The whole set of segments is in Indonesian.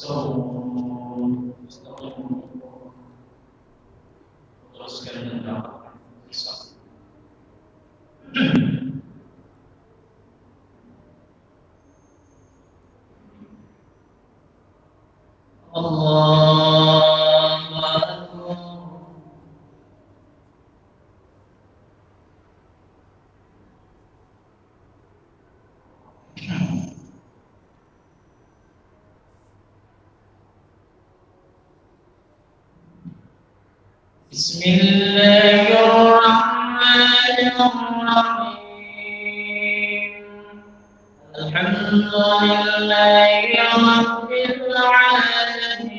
Teruskan dan dapatkan bisa. Allahu Akbar. Bismillahirrahmanirrahim. Alhamdulillahi rabbil alamin.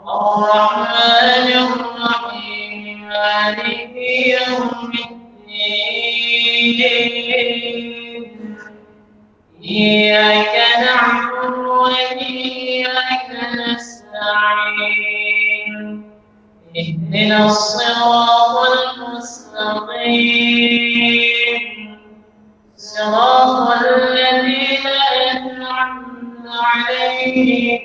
Ar-Rahmanir Rahim. Maliki yaumiddin. Iyyaka na'budu wa iyyaka nasta'in. اهدنا الصراط المستقيم صراط الذين أنعمت عليهم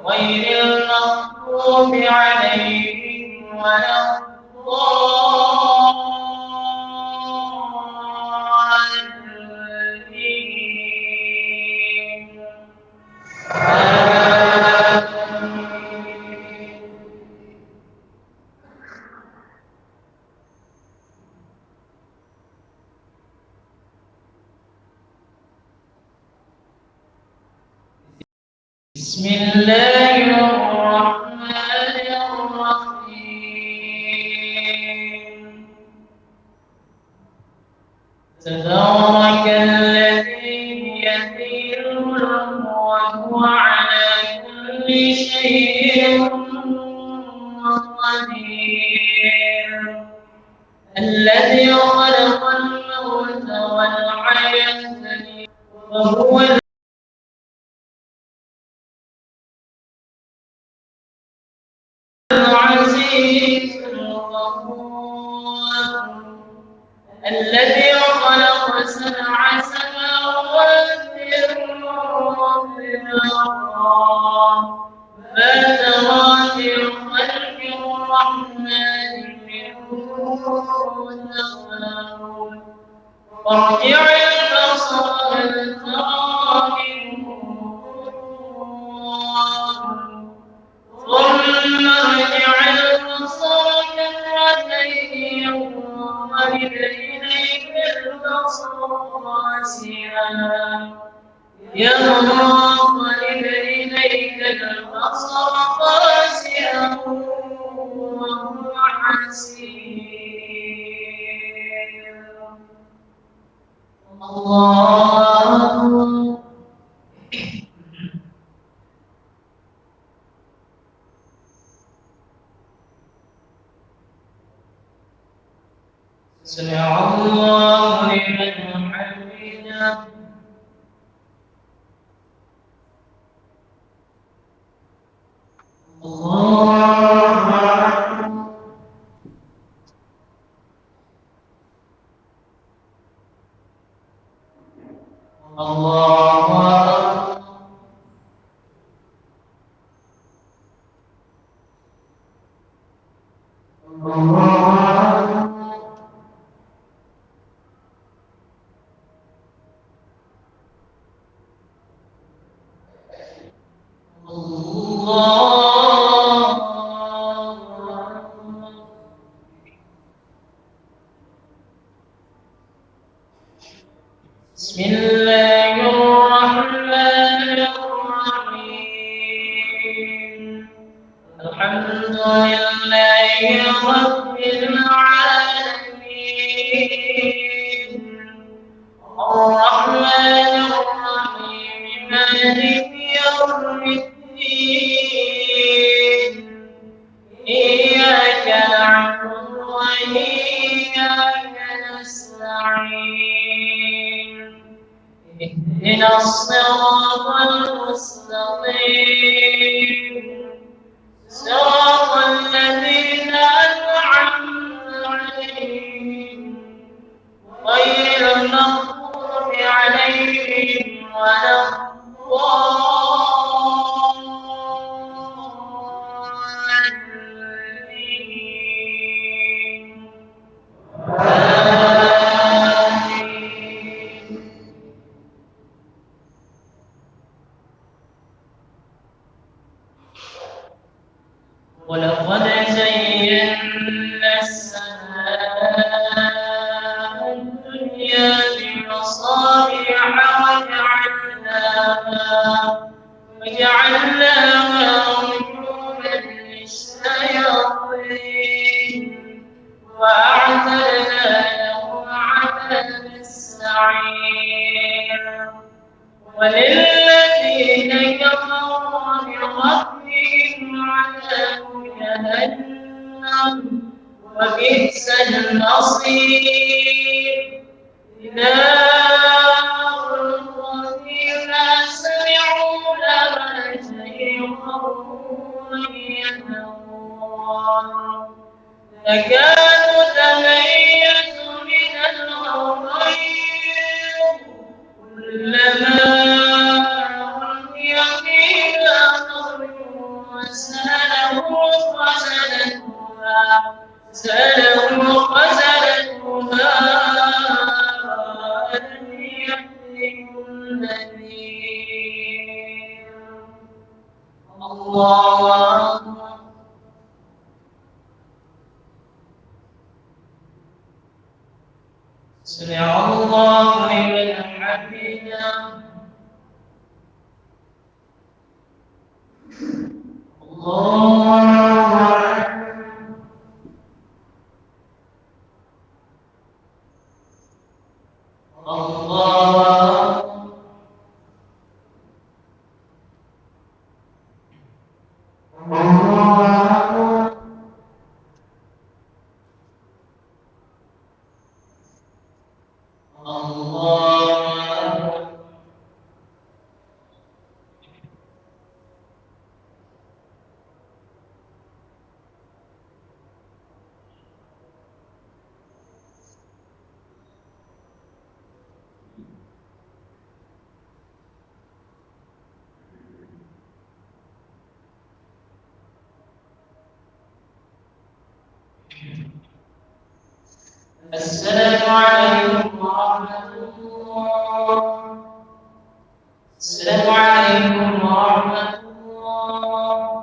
غير المغضوب عليهم ولا الضالين. بسم الله الرحمن الرحيم. تبارك الذي بيده الملك وهو على كل شيء قدير. الذي خلق الموت والحياة وهو العزيز الغفور. الذي خلق سبع سماوات ما ترى في خلق الرحمن من تفاوت. وارجع البصر هل ترى من ثم ارجع البصر كرتين ينقلب إليك البصر خاسئا وهو حسير. الله سمع الله لمن حمده. الله أكبر. الله أكبر. بسم الله الرحمن الرحيم. الحمد لله رب العالمين. الرحمن الرحيم. مالك يوم الدين. إياك نعبد وإياك نستعين. اهدنا الصراط المستقيم صراط الذين أنعمت عليهم غير المغضوب عليهم ولا الضالين. ولقد زينا السماء الدنيا بمصابيح وجعلناها رجوما للشياطين وأعتدنا لهم عذاب السعير وللذين كفروا بربهم عذاب جهنم وبئس المصير إذا ألقوا فيها سمعوا لها شيئا تكاد تميز من الغيظ كلما ألقي فيها فوج سألهم خزنتها ألم يأتكم نذير الله أكبر سمع الله لمن حمده السلام عليكم ورحمة الله. السلام عليكم ورحمة الله.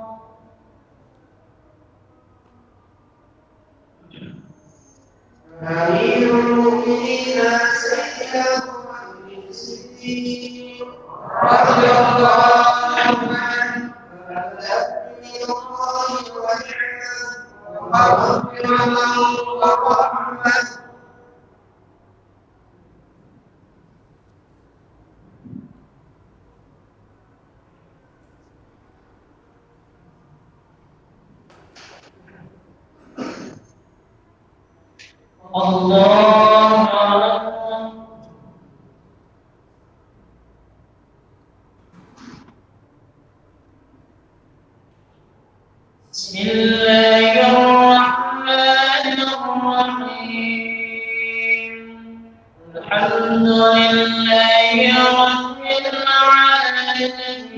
أمير المؤمنين سيدنا محمد الصديق رضي الله عنه من الله ونعمه ورحمه الله أكبر. بسم الله الرحمن الرحيم الحمد لله رب العالمين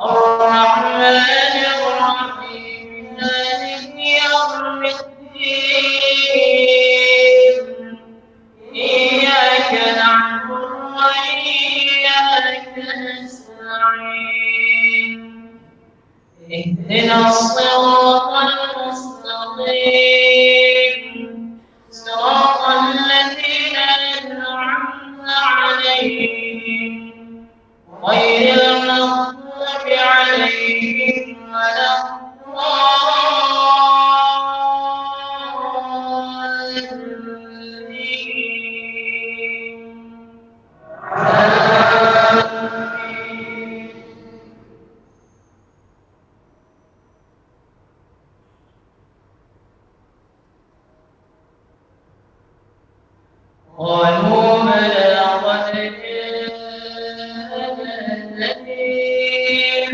الرحمن الرحيم مالك يوم الدين إياك نعبد وإياك نستعين اهدنا الصراط المستقيم صراط الذين أنعمت عليهم غير المغضوب عليهم ولا قالوا بلى قد جاءنا نذير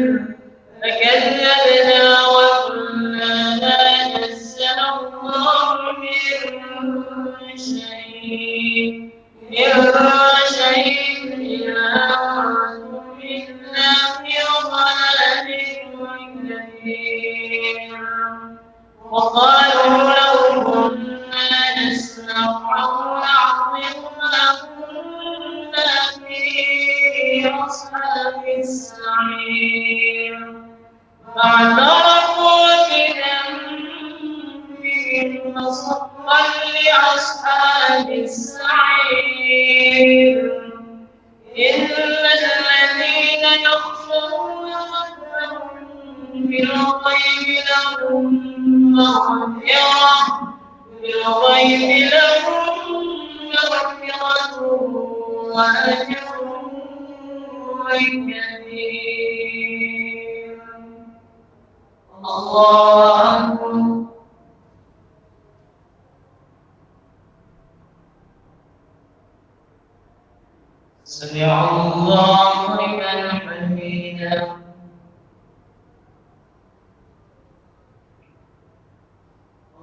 فكذبنا وقلنا ما نزل الله من شيء من شيء إلا وأنتم إلا في ضلال كبير وقالوا لو كنا نسمع أو نعقل ما كنا في أصحاب السعير فاعترفوا بذنبهم فسحقا لأصحاب السعير إن الذين يخشون ربهم بالغيب لهم مغفرة وأجر كبير الله أكبر سمع الله لمن حمده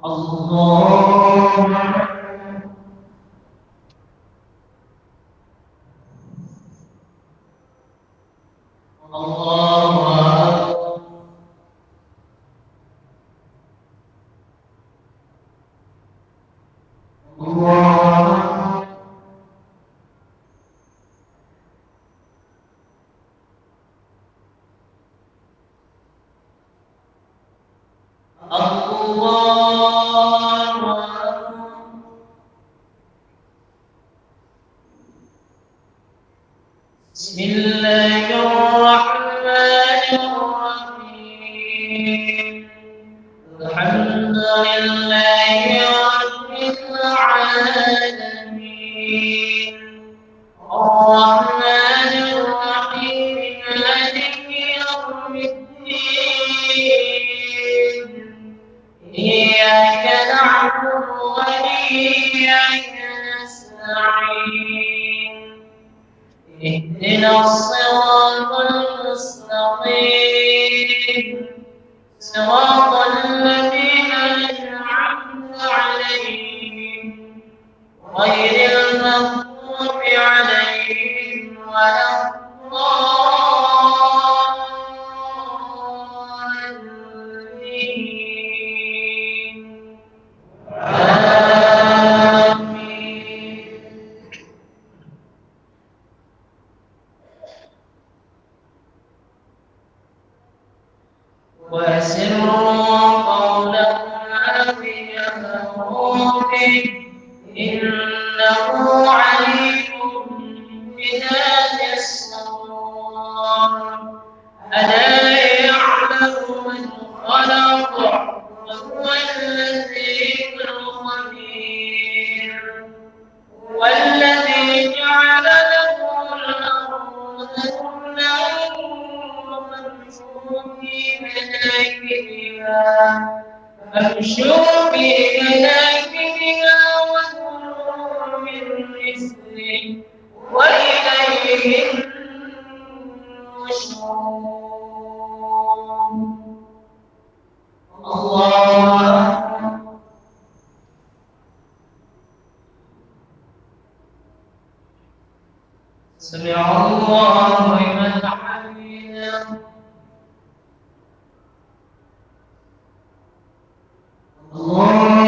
الله بسم الله الرحمن الرحيم الحمد لله رب العالمين الرحمن الرحيم مالك يوم الدين إياك نعبد وإياك نستعين اهدنا الصراط المستقيم صراط الذين أنعمت عليهم غير المغضوب عليهم ولا الضالين آمين وأسروا قولكم أو جهروا به إنه عليم بذات الصدور ألا يعلم من خلق وهو اللطيف الخبير والذي جعل لكم الأرض ذلولا فامشوا في مناكبها وكلوا من رزقه وإليه النشور الله سمع الله لمن حمده الله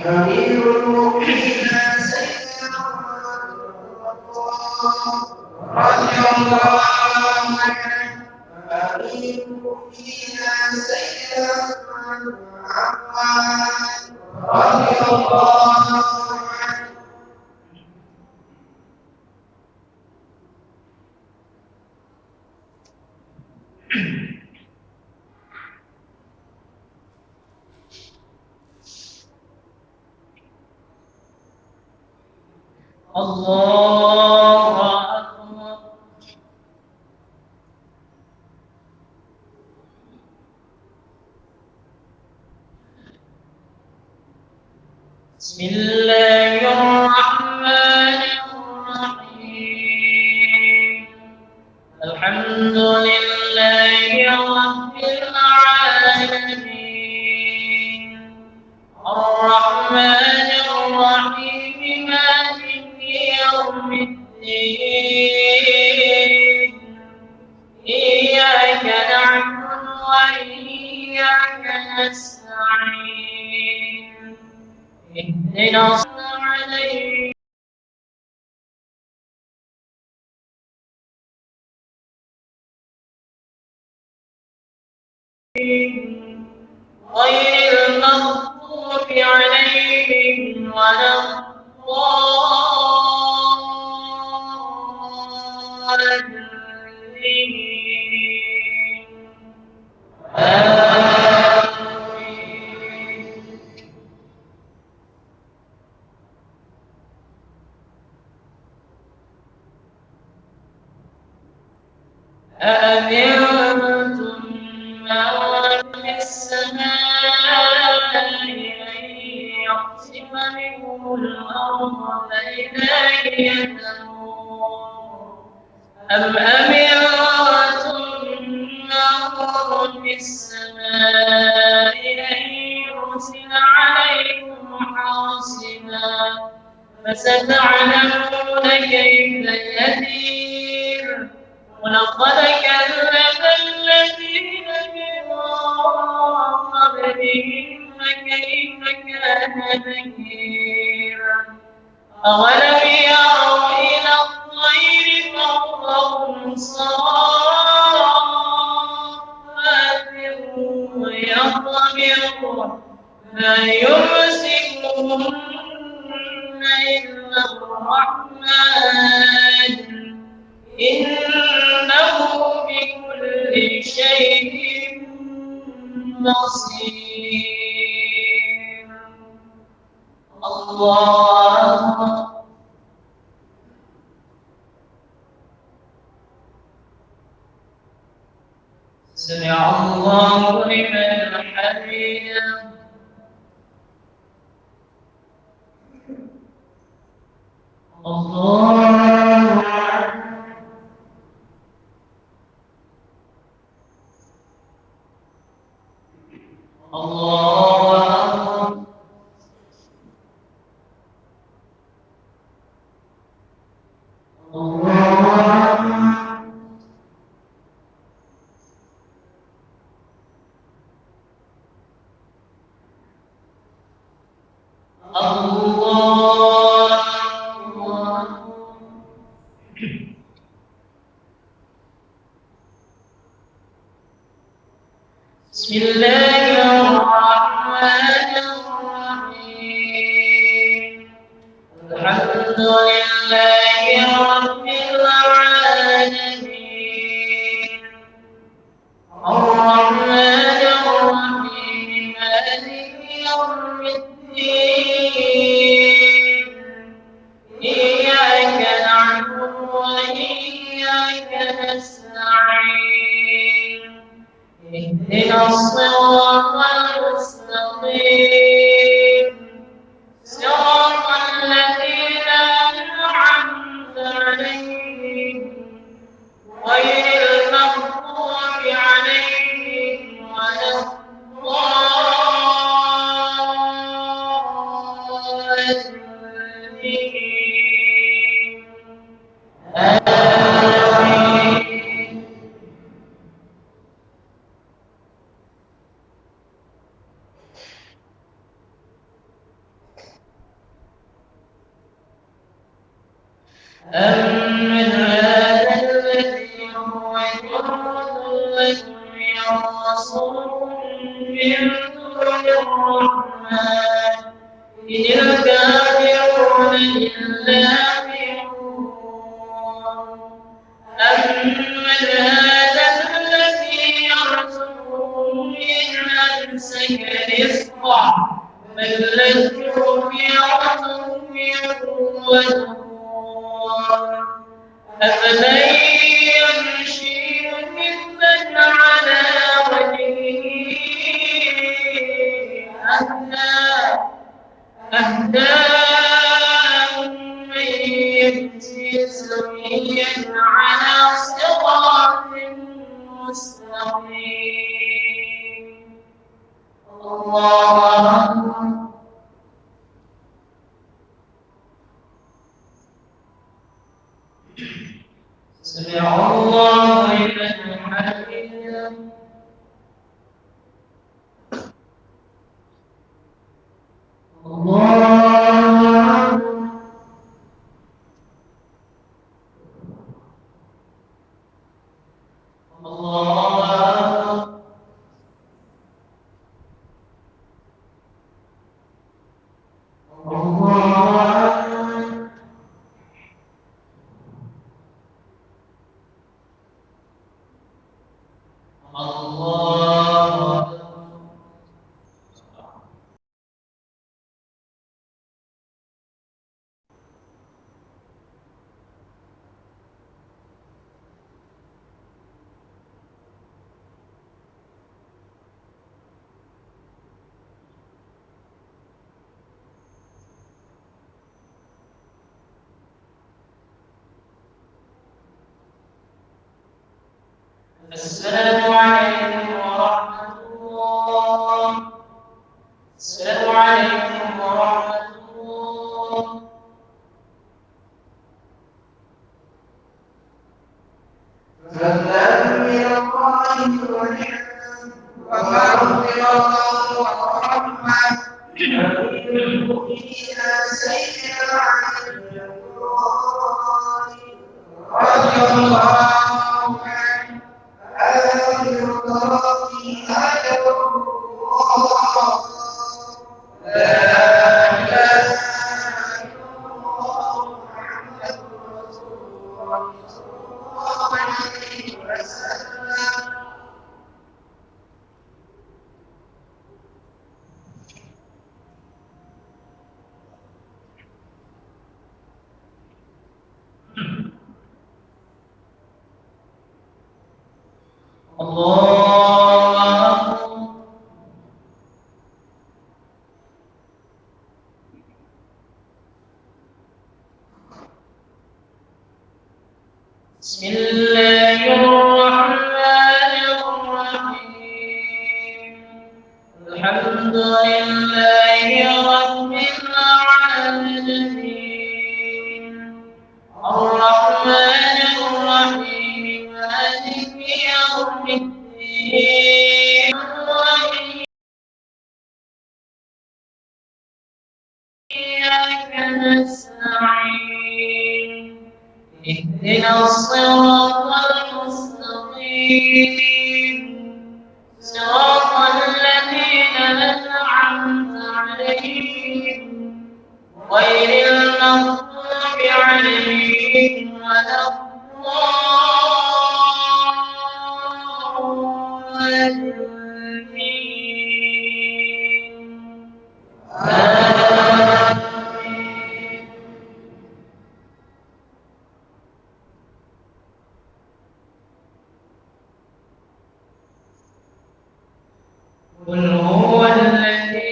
أمير المؤمنين سيدنا رضي الله عنه أمير المؤمنين سيدنا عفان رضي الله عنه الله أكبر. بسم الله الرحمن الرحيم. الحمد لله رب العالمين الرحمن الرحيم مالك يوم الدين إياك نعبد وإياك نستعين اهدنا الصراط عليهم غير المغضوب عليهم ولا الضالين آمين. أأمنتم من في السماء أن يخسف بكم الأرض فإذا هي تمور أم أمنتم من في السماء أن يرسل عليكم حاصبا فستعلمون كيف يدير ولقد كذب الذين من قبلهم فكيف كان نكير أولم يروا إلى الطير فوقهم صافات ويقبضن ما يمسكهن إلا الرحمن إنه بكل شيء بصير. الله سمع الله لمن حمده. الله الله بسم الله الرحمن الرحيم الحمد لله رب العالمين الرحمن الرحيم مالك يوم الدين إياك نعبد وإياك نستعين اهدنا الصراط المستقيم صراط الذين أنعمت عليهم غير المغضوب عليهم ولا الضالين آمين. أمن هذا الذي هو جند لكم ينصركم من دون الرحمن إن الكافرون إلا في غرور أمن هذا الذي يرزقكم إن أمسك رزقه بل لجوا في عتو ونفور أفمن يمشي مكبا على وجهه أهدى من يمشي سويا على صراط مستقيم الله أكبر سمع الله لمن حمده الله الله السلام عليكم ورحمة الله. السلام عليكم ورحمة الله. فضلا من الله ومغفرة ورحمة إلى سيدنا علي رضي الله عنه الله بسم الله الرحمن الرحيم الحمد لله رب العالمين الرحمن الرحيم مالك يوم الدين إياك نستعين اهدنا الصراط المستقيم صراط الذين أنعمت عليهم غير المغضوب عليهم ولا الضالين آمين. قل هو الذي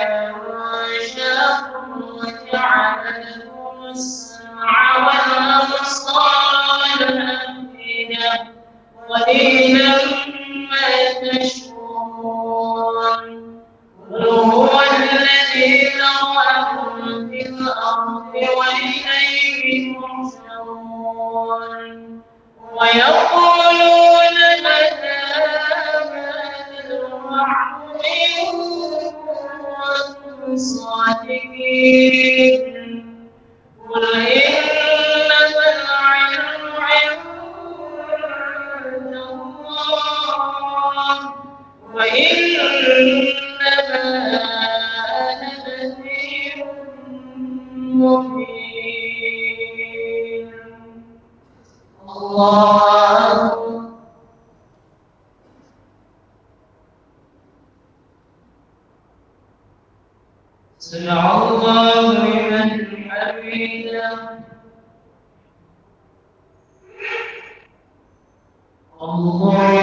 أنشأكم وجعل لكم السمع والأبصار والأفئدة قليلا ما تشكرون قل هو الذي ذرأكم في الأرض وإليه تحشرون ويقولون متى صادقين قل إن وإنما أنا نذير مبين. الله سمع الله لمن حمده. الله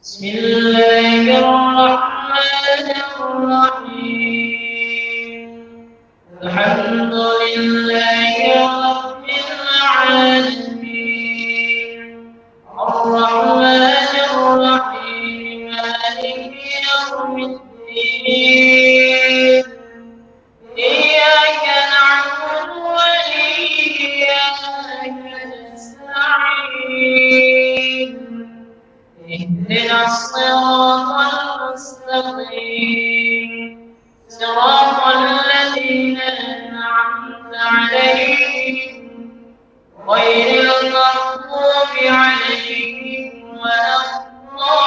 بسم الله الرحمن الرحيم. الحمد لله رب العالمين. الرحمن الرحيم مالك يوم الدين. إياك نعبد وإياك نستعين. اهدنا الصراط المستقيم صراط الذين أنعمت عليهم غير المغضوب عليهم ولا الضالين.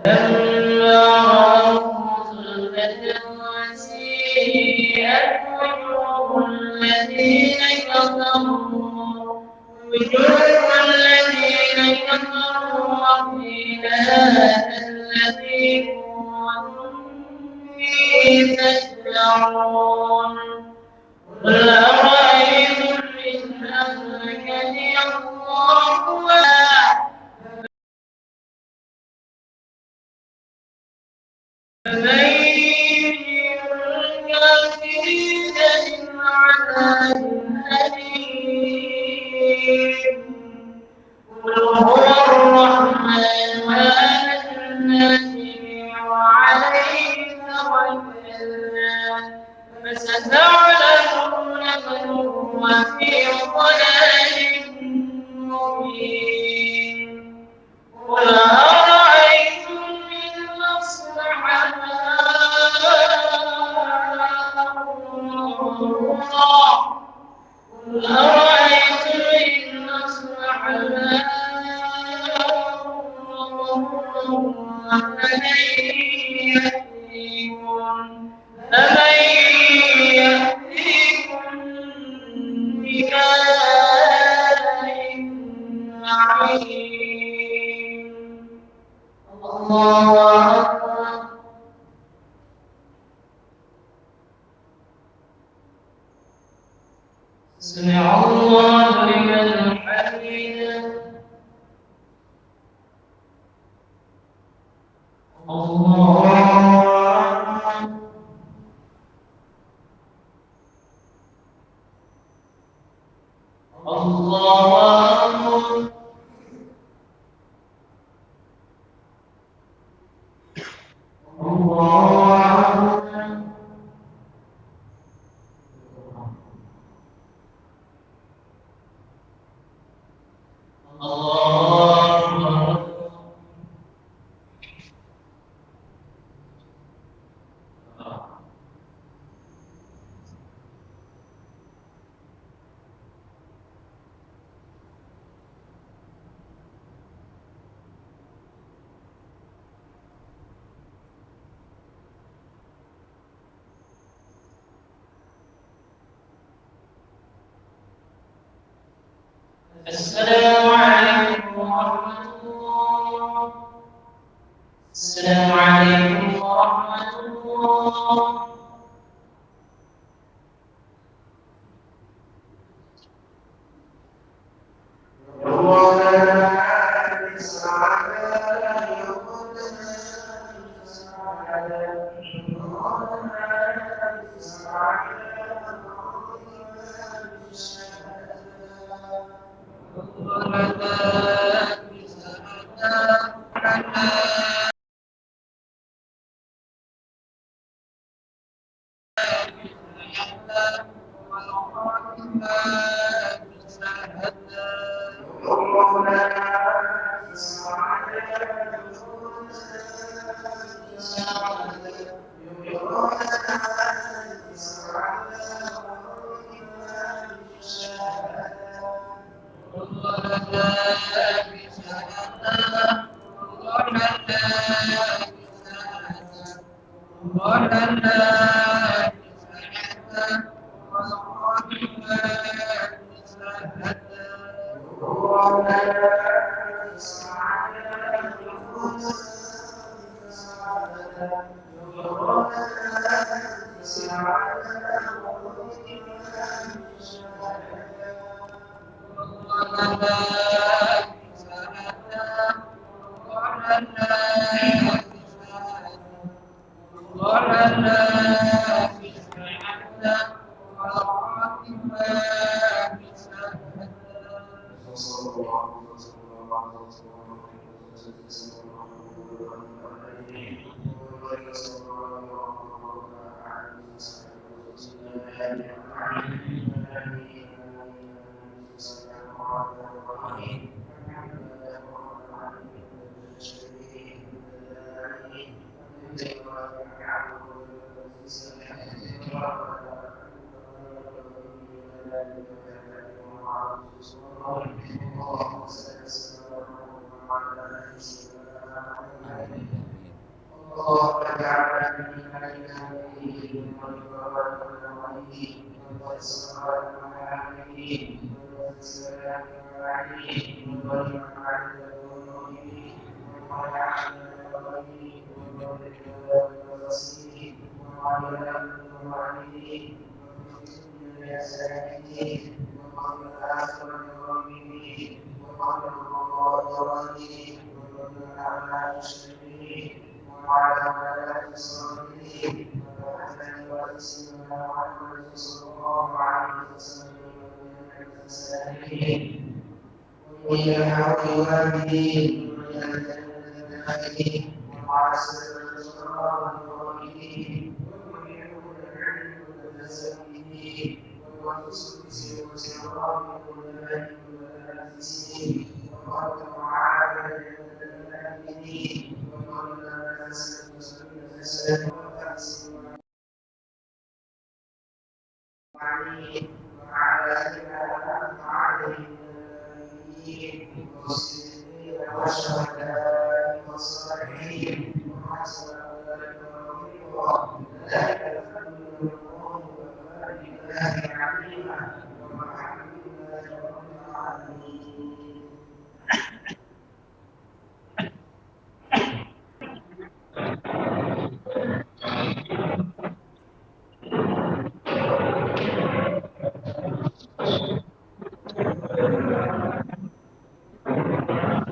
فلما رأوه زلفة وسيئت وجوه الذين كفروا وقيل هذا الذي كنتم به تدعون. قل أرأيتم إن أهلكني الله فمن يجير الكافرين من عذاب أليم. قل هو الرحمن آمنا به وعليه توكلنا فستعلمون من هو في ضلال مبين. قل أرأيتم إن أصبح ماؤكم قل أرأيتم إن أصبح ماؤكم فمن يأتيكم بماء معين. الله أكبر. سمع الله لمن حمده. الله أكبر. السلام عليكم ورحمة الله. السلام عليكم ورحمة الله.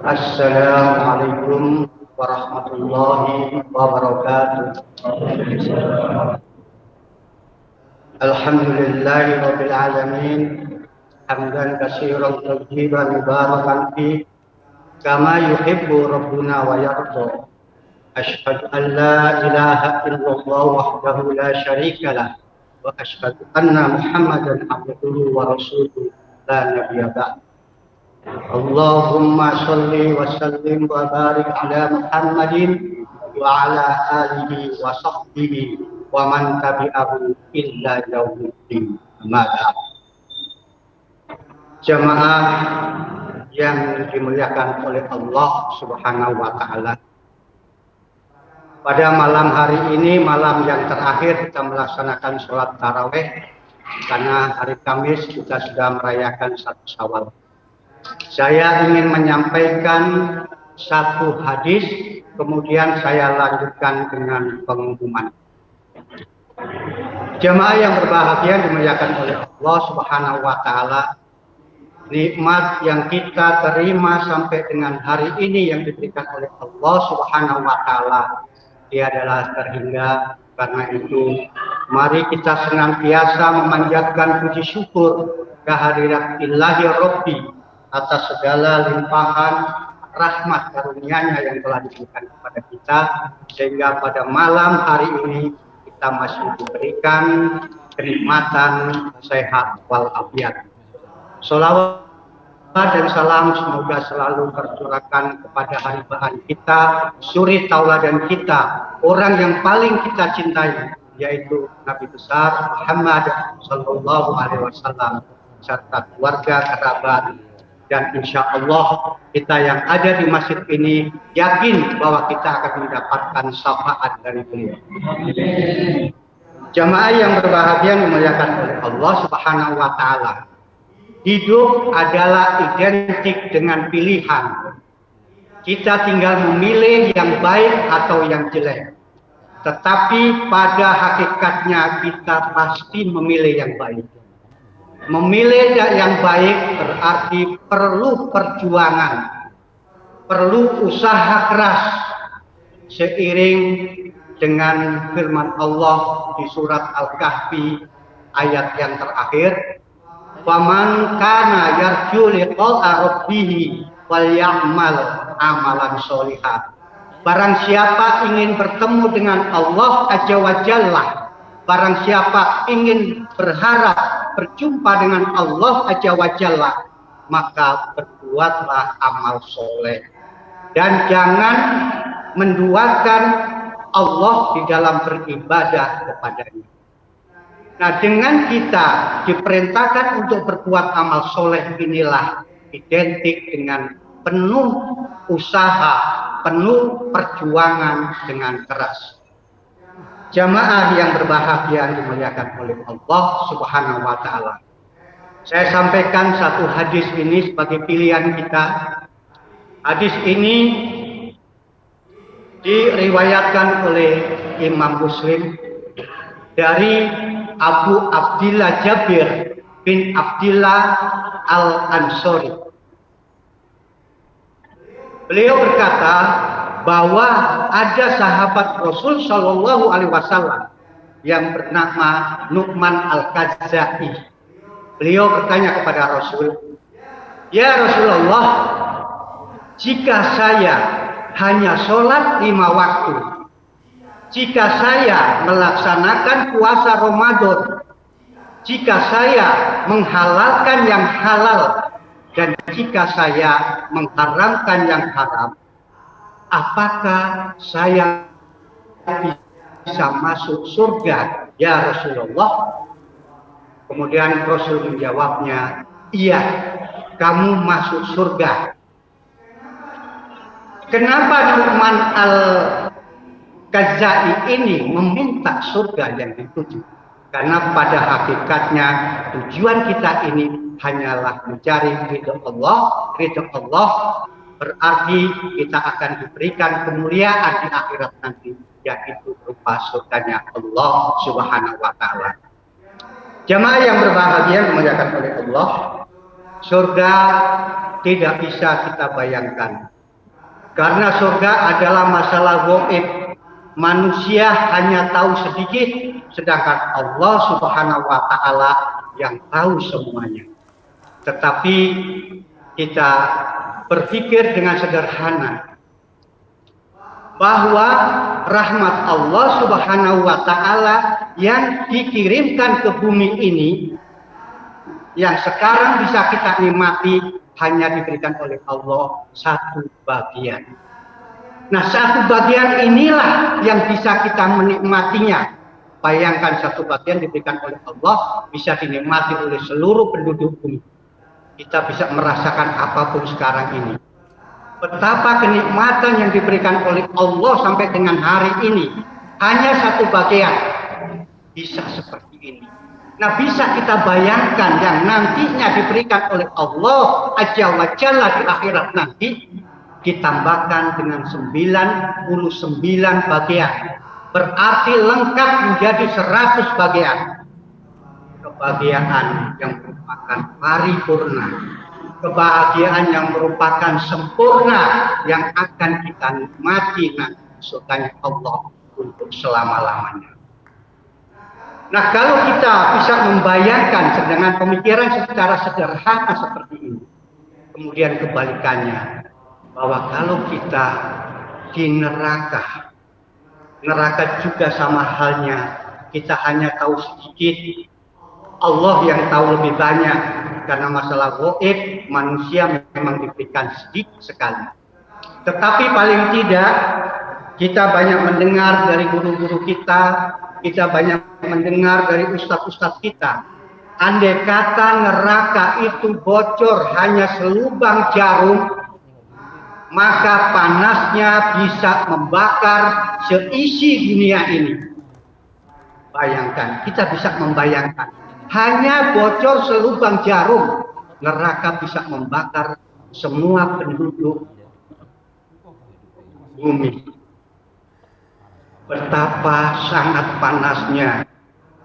Assalamualaikum warahmatullahi wabarakatuh. Alhamdulillahi rabbil alamin. Hamdan katsiran tayyiban mubarakan fi kama yuhibbu rabbuna wa yarda. Asyhadu an la ilaha illallah wahdahu la syarika lah wa asyhadu anna Muhammadan abduhu wa rasuluhu la nabiyya ba'd. Allahumma sholli wa sallim wa barik ala Muhammadin wa ala alihi wa sahbihi wa man tabi'ahu illa yaumiddin. Amma ba'd. Jamaah yang dimuliakan oleh Allah Subhanahu wa taala. Pada malam hari ini, malam yang terakhir kita melaksanakan sholat tarawih karena hari Kamis kita sudah merayakan 1 Syawal. Saya ingin menyampaikan satu hadis, kemudian saya lanjutkan dengan pengumuman. Jemaah yang berbahagia dimuliakan oleh Allah Subhanahu wa taala, nikmat yang kita terima sampai dengan hari ini yang diberikan oleh Allah Subhanahu wa taala, dia adalah terhingga. Karena itu, mari kita senantiasa memanjatkan puji syukur kehadirat Ilahi Rabbi atas segala limpahan rahmat karunia-Nya yang telah diberikan kepada kita, sehingga pada malam hari ini kita masih diberikan kenikmatan, sehat walafiat. Sholawat dan salam semoga selalu tercurahkan kepada haribahan kita, suri tauladan kita, orang yang paling kita cintai, yaitu Nabi besar Muhammad Sallallahu Alaihi Wasallam, serta keluarga, kerabat, dan insya Allah kita yang ada di masjid ini yakin bahwa kita akan mendapatkan syafaat dari beliau. Jamaah yang berbahagia dimuliakan oleh Allah Subhanahu Wa Taala. Hidup adalah identik dengan pilihan. Kita tinggal memilih yang baik atau yang jelek. Tetapi pada hakikatnya kita pasti memilih yang baik. Memilih yang baik berarti perlu perjuangan, perlu usaha keras. Seiring dengan firman Allah di surat Al-Kahfi ayat yang terakhir, "Faman kana yarju liqa'a rabbih falyamal amalan sholihan." Barang siapa ingin bertemu dengan Allah Azza wa Jalla, barang siapa ingin berharap berjumpa dengan Allah Azza wa Jalla, maka berbuatlah amal soleh dan jangan menduakan Allah di dalam beribadah kepadanya. Nah, dengan kita diperintahkan untuk berbuat amal soleh inilah identik dengan penuh usaha, penuh perjuangan dengan keras. Jamaah yang berbahagia dimuliakan oleh Allah Subhanahu Wa Taala. Saya sampaikan satu hadis ini sebagai pilihan kita. Hadis ini diriwayatkan oleh Imam Muslim dari Abu Abdillah Jabir bin Abdillah Al-Ansori. Beliau berkata bahwa ada sahabat Rasul Shallallahu Alaihi Wasallam yang bernama Nu'man Al-Khazai. Beliau bertanya kepada Rasul, "Ya Rasulullah, jika saya hanya sholat 5 waktu, jika saya melaksanakan puasa Ramadan, jika saya menghalalkan yang halal, dan jika saya mengharamkan yang haram, apakah saya bisa masuk surga, ya Rasulullah?" Kemudian Rasul menjawabnya, "Iya, kamu masuk surga." Kenapa Nu'man Al-Khazai ini meminta surga yang dituju? Karena pada hakikatnya tujuan kita ini hanyalah mencari ridho Allah. Ridho Allah berarti kita akan diberikan kemuliaan di akhirat nanti, yaitu berupa surganya Allah Subhanahu Wa Taala. Jamaah yang berbahagia dimuliakan oleh Allah, surga tidak bisa kita bayangkan. Karena surga adalah masalah gaib. Manusia hanya tahu sedikit, sedangkan Allah Subhanahu Wa Taala yang tahu semuanya. Tetapi kita berpikir dengan sederhana bahwa rahmat Allah Subhanahu Wa Taala yang dikirimkan ke bumi ini, yang sekarang bisa kita nikmati, hanya diberikan oleh Allah satu bagian. Nah, satu bagian inilah yang bisa kita menikmatinya. Bayangkan satu bagian diberikan oleh Allah bisa dinikmati oleh seluruh penduduk bumi. Kita bisa merasakan apapun sekarang ini. Betapa kenikmatan yang diberikan oleh Allah sampai dengan hari ini. Hanya satu bagian bisa seperti ini. Nah, bisa kita bayangkan yang nantinya diberikan oleh Allah Azza wa Jalla di akhirat nanti, ditambahkan dengan 99 bagian. Berarti lengkap menjadi 100 bagian. Kebahagiaan yang merupakan paripurna. Kebahagiaan yang merupakan sempurna yang akan kita nikmati nanti surganya Allah untuk selama-lamanya. Nah, kalau kita bisa membayangkan dengan pemikiran secara sederhana seperti ini, kemudian kebalikannya, bahwa kalau kita di neraka juga sama halnya kita hanya tahu sedikit, Allah yang tahu lebih banyak. Karena masalah gaib, manusia memang diberikan sedikit sekali. Tetapi paling tidak, kita banyak mendengar dari guru-guru kita banyak mendengar dari ustadz-ustadz kita. Andai kata neraka itu bocor hanya selubang jarum, maka panasnya bisa membakar seisi dunia ini. Bayangkan, kita bisa membayangkan. Hanya bocor selubang jarum, neraka bisa membakar semua penduduk bumi. Betapa sangat panasnya,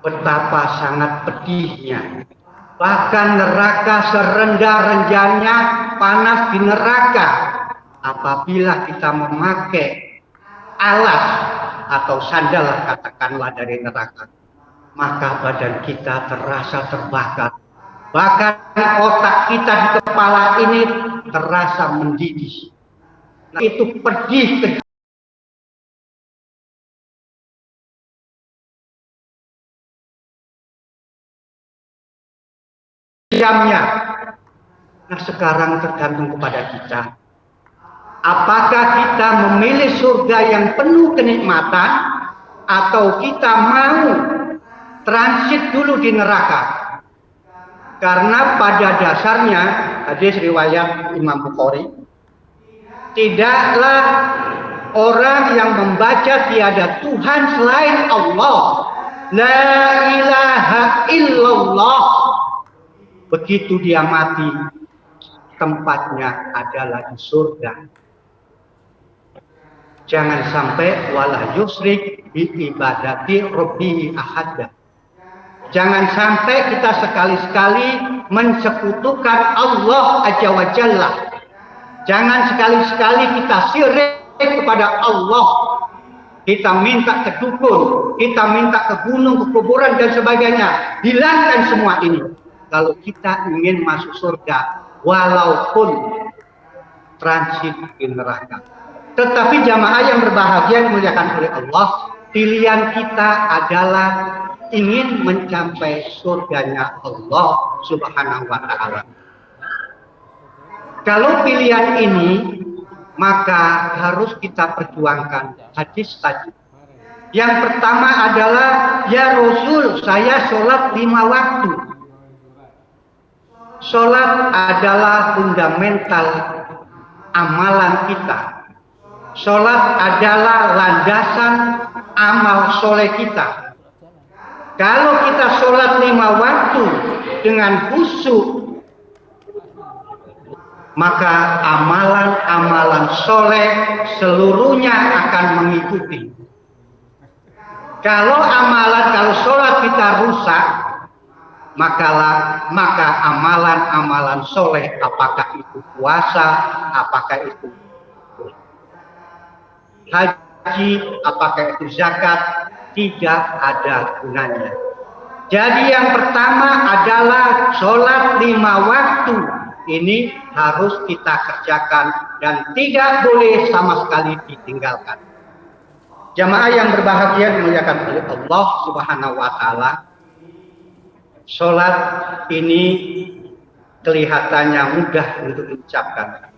betapa sangat pedihnya. Bahkan neraka serendah-rendahnya panas di neraka. Apabila kita memakai alas atau sandal katakanlah dari neraka, maka badan kita terasa terbakar. Bahkan otak kita di kepala ini terasa mendidih. Nah, itu pedih kejamnya. Nah, sekarang tergantung kepada kita. Apakah kita memilih surga yang penuh kenikmatan atau kita mau transit dulu di neraka? Karena pada dasarnya hadis riwayat Imam Bukhari, tidaklah orang yang membaca tiada Tuhan selain Allah, la ilaha illallah, begitu dia mati tempatnya adalah di surga. Jangan sampai wala yusrik bi ibadati rabbihi ahada. Jangan sampai kita sekali-sekali mensekutukan Allah Azza wa Jalla. Jangan sekali-sekali kita syirik kepada Allah. Kita minta ke dukun, kita minta ke gunung, ke kuburan dan sebagainya. Hilangkan semua ini. Kalau kita ingin masuk surga, walaupun transit di neraka. Tetapi jamaah yang berbahagia dimuliakan oleh Allah, pilihan kita adalah ingin mencapai surganya Allah Subhanahu wa Ta'ala. Kalau pilihan ini, maka harus kita perjuangkan hadis tadi. Yang pertama adalah, ya Rasul, saya sholat 5 waktu. Sholat adalah fundamental amalan kita. Sholat adalah landasan amal soleh kita. Kalau kita sholat 5 waktu dengan khusyuk, maka amalan-amalan soleh seluruhnya akan mengikuti. Kalau sholat kita rusak, maka amalan-amalan soleh, apakah itu puasa, apakah itu haji, apakah itu zakat, tidak ada gunanya. Jadi yang pertama adalah sholat 5 waktu. Ini harus kita kerjakan dan tidak boleh sama sekali ditinggalkan. Jamaah yang berbahagia dimuliakan oleh Allah Subhanahu wa Ta'ala, sholat ini kelihatannya mudah untuk diucapkan,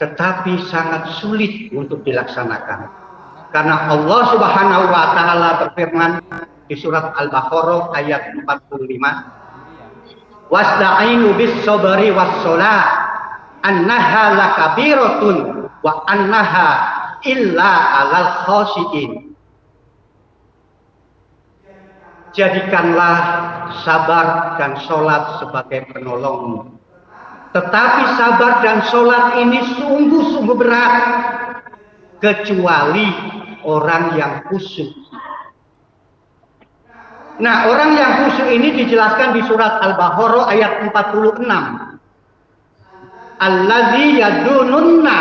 tetapi sangat sulit untuk dilaksanakan. Karena Allah Subhanahu wa Ta'ala berfirman di surat Al-Baqarah ayat 45, wasta'inu bis sabri was shalah annaha lakabiratun wa annaha illa 'alal khashiin. Jadikanlah sabar dan sholat sebagai penolongmu. Tetapi sabar dan sholat ini sungguh-sungguh berat, kecuali orang yang khusyuk. Nah, orang yang khusyuk ini dijelaskan di surat Al-Baqarah ayat 46. Allazi yadununna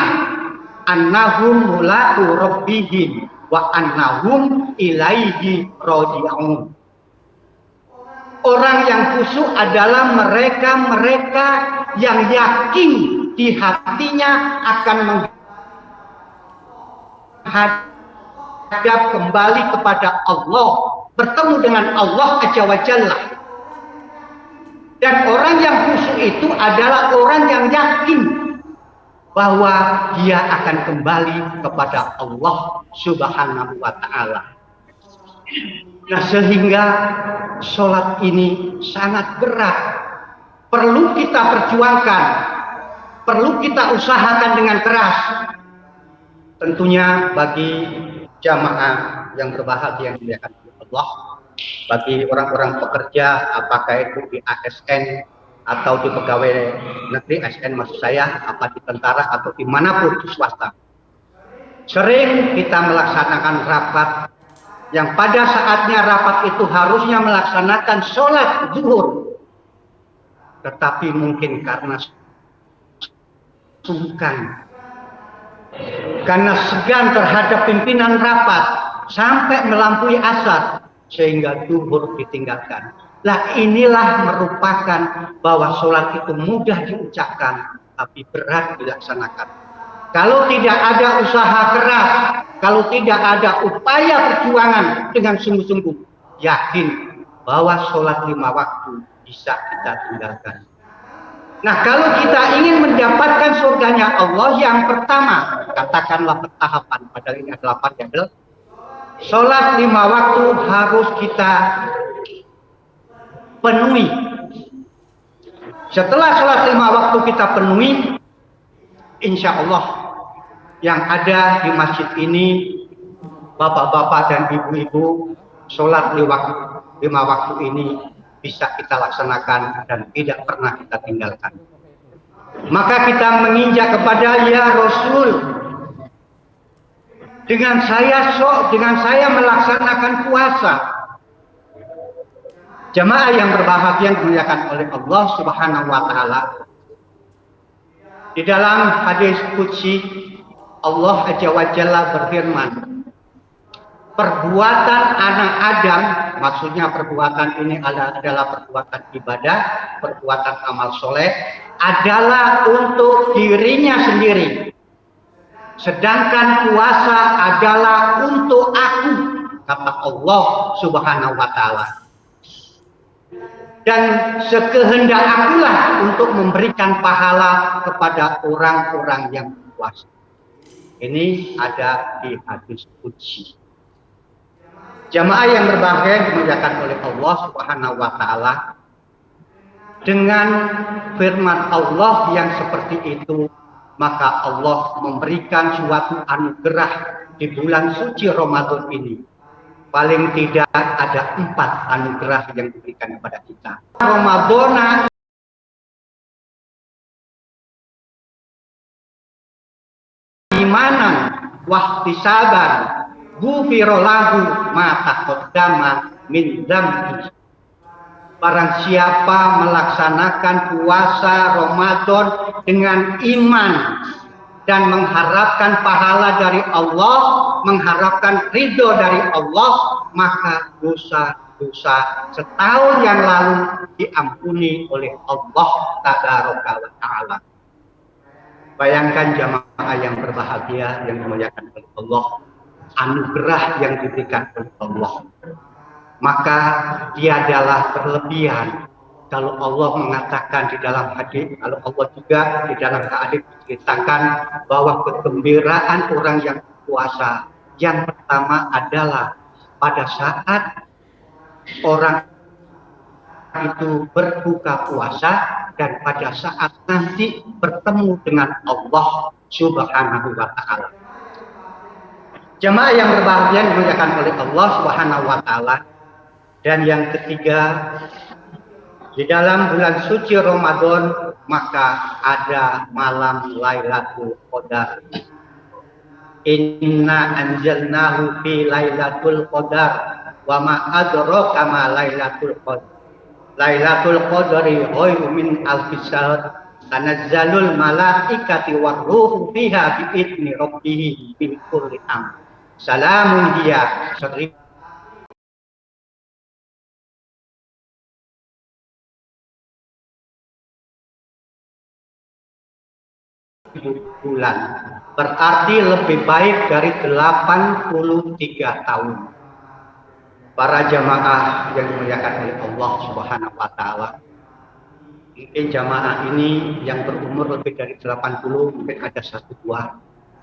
annahum mulaqu rabbihim wa annahum ilaihi raji'un. Orang yang khusyuk adalah mereka yang yakin di hatinya akan menghadap kembali kepada Allah bertemu dengan Allah Azza wa Jalla. Dan orang yang khusyuk itu adalah orang yang yakin bahwa dia akan kembali kepada Allah Subhanahu wa Ta'ala. Nah, sehingga sholat ini sangat berat, perlu kita perjuangkan, perlu kita usahakan dengan keras. Tentunya bagi jamaah yang berbahagia yang dimuliakan Allah, bagi orang-orang pekerja, apakah itu di ASN atau di pegawai negeri, ASN maksud saya, apa di tentara atau dimanapun di swasta, sering kita melaksanakan rapat yang pada saatnya rapat itu harusnya melaksanakan sholat zuhur, tetapi mungkin karena sungkan, karena segan terhadap pimpinan rapat sampai melampaui asar sehingga zuhur ditinggalkan. Lah inilah merupakan bahwa sholat itu mudah diucapkan tapi berat dilaksanakan. Kalau tidak ada usaha keras, kalau tidak ada upaya perjuangan dengan sungguh-sungguh, yakin bahwa sholat 5 waktu bisa kita tinggalkan. Nah, kalau kita ingin mendapatkan surganya Allah, yang pertama, katakanlah bertahapan, padahal ini adalah variabel, sholat 5 waktu harus kita penuhi. Setelah sholat 5 waktu kita penuhi, insya Allah yang ada di masjid ini, bapak-bapak dan ibu-ibu, sholat 5 waktu ini bisa kita laksanakan dan tidak pernah kita tinggalkan. Maka kita menginjak kepada ya Rasul, dengan saya melaksanakan puasa. Jamaah yang berbahagia yang dimuliakan oleh Allah Subhanahu wa Ta'ala, di dalam hadis qudsi Allah Azza wa Jalla berfirman, perbuatan anak Adam, maksudnya perbuatan ini adalah perbuatan ibadah, perbuatan amal soleh, adalah untuk dirinya sendiri. Sedangkan puasa adalah untuk aku, kata Allah Subhanahu wa Ta'ala. Dan sekehendak akulah untuk memberikan pahala kepada orang-orang yang puasa. Ini ada di hadis qudsi. Jamaah yang berbahagia dimuliakan oleh Allah Subhanahu wa Ta'ala, dengan firman Allah yang seperti itu, maka Allah memberikan suatu anugerah di bulan suci Ramadan ini. Paling tidak ada 4 anugerah yang diberikan kepada kita. Ramadan imanan wahtisaban ghufira lahu ma taqaddama min dzambi. Barang siapa melaksanakan puasa Ramadan dengan iman dan mengharapkan pahala dari Allah, mengharapkan ridho dari Allah, maka dosa-dosa setahun yang lalu diampuni oleh Allah Tabaraka wa Ta'ala. Bayangkan jamaah yang berbahagia yang dimuliakan oleh Allah, anugerah yang diberikan oleh Allah. Maka dia adalah berlebihan. Kalau Allah mengatakan di dalam hadis, kalau Allah juga di dalam hadis diceritakan bahwa kegembiraan orang yang puasa yang pertama adalah pada saat orang itu berbuka puasa dan pada saat nanti bertemu dengan Allah Subhanahu wa Ta'ala. Jemaah yang berbahagia dimuliakan oleh Allah Subhanahu wa Ta'ala. Dan yang ketiga, di dalam bulan suci Ramadan maka ada malam Lailatul Qadar. Inna anzalnahu fi Lailatul Qadar wa ma adraka ma Lailatul Qadar. Lailatul Qadri khairun min alfi syahr. Tanazzalul malaikati war ruhu fiha bi idzni rabbih min kulli amr. Salamun hiya bulan, berarti lebih baik dari 83 tahun. para jamaah yang dimuliakan oleh Allah Subhanahu wa taala. Mungkin jamaah ini yang berumur lebih dari 80, mungkin ada 1-2,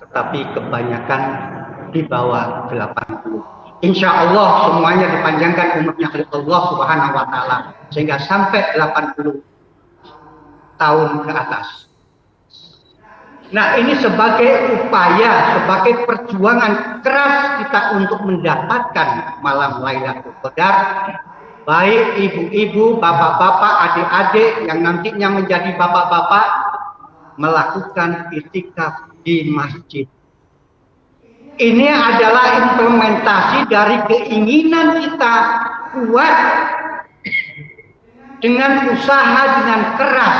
tetapi kebanyakan di bawah 80. Insya Allah semuanya dipanjangkan umurnya oleh Allah Subhanahu wa taala sehingga sampai 80 tahun ke atas. Nah, ini sebagai upaya, sebagai perjuangan keras kita untuk mendapatkan malam Lailatul Qadar, baik ibu-ibu, bapak-bapak, adik-adik yang nantinya menjadi bapak-bapak melakukan i'tikaf di masjid. Ini adalah implementasi dari keinginan kita kuat dengan usaha, dengan keras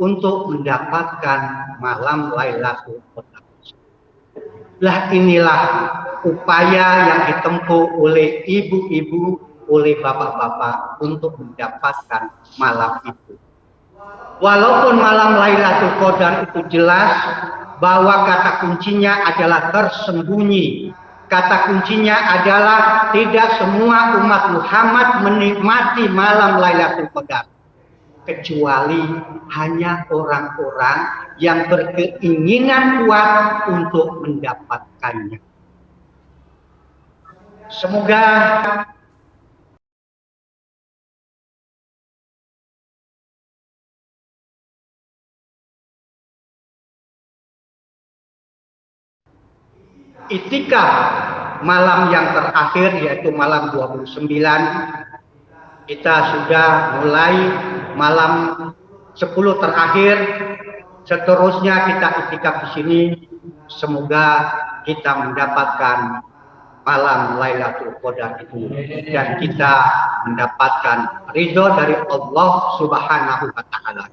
untuk mendapatkan malam Lailatul Qadar. Lah inilah upaya yang ditempuh oleh ibu-ibu, oleh bapak-bapak untuk mendapatkan malam itu. Walaupun malam Lailatul Qadar itu jelas bahwa kata kuncinya adalah tersembunyi. Kata kuncinya adalah tidak semua umat Muhammad menikmati malam Lailatul Qadar, kecuali hanya orang-orang yang berkeinginan kuat untuk mendapatkannya. Semoga i'tikaf malam yang terakhir, yaitu malam 29, kita sudah mulai malam 10 terakhir, seterusnya kita i'tikaf di sini. Semoga kita mendapatkan malam Lailatul Qadar itu dan kita mendapatkan ridho dari Allah Subhanahu wa taala.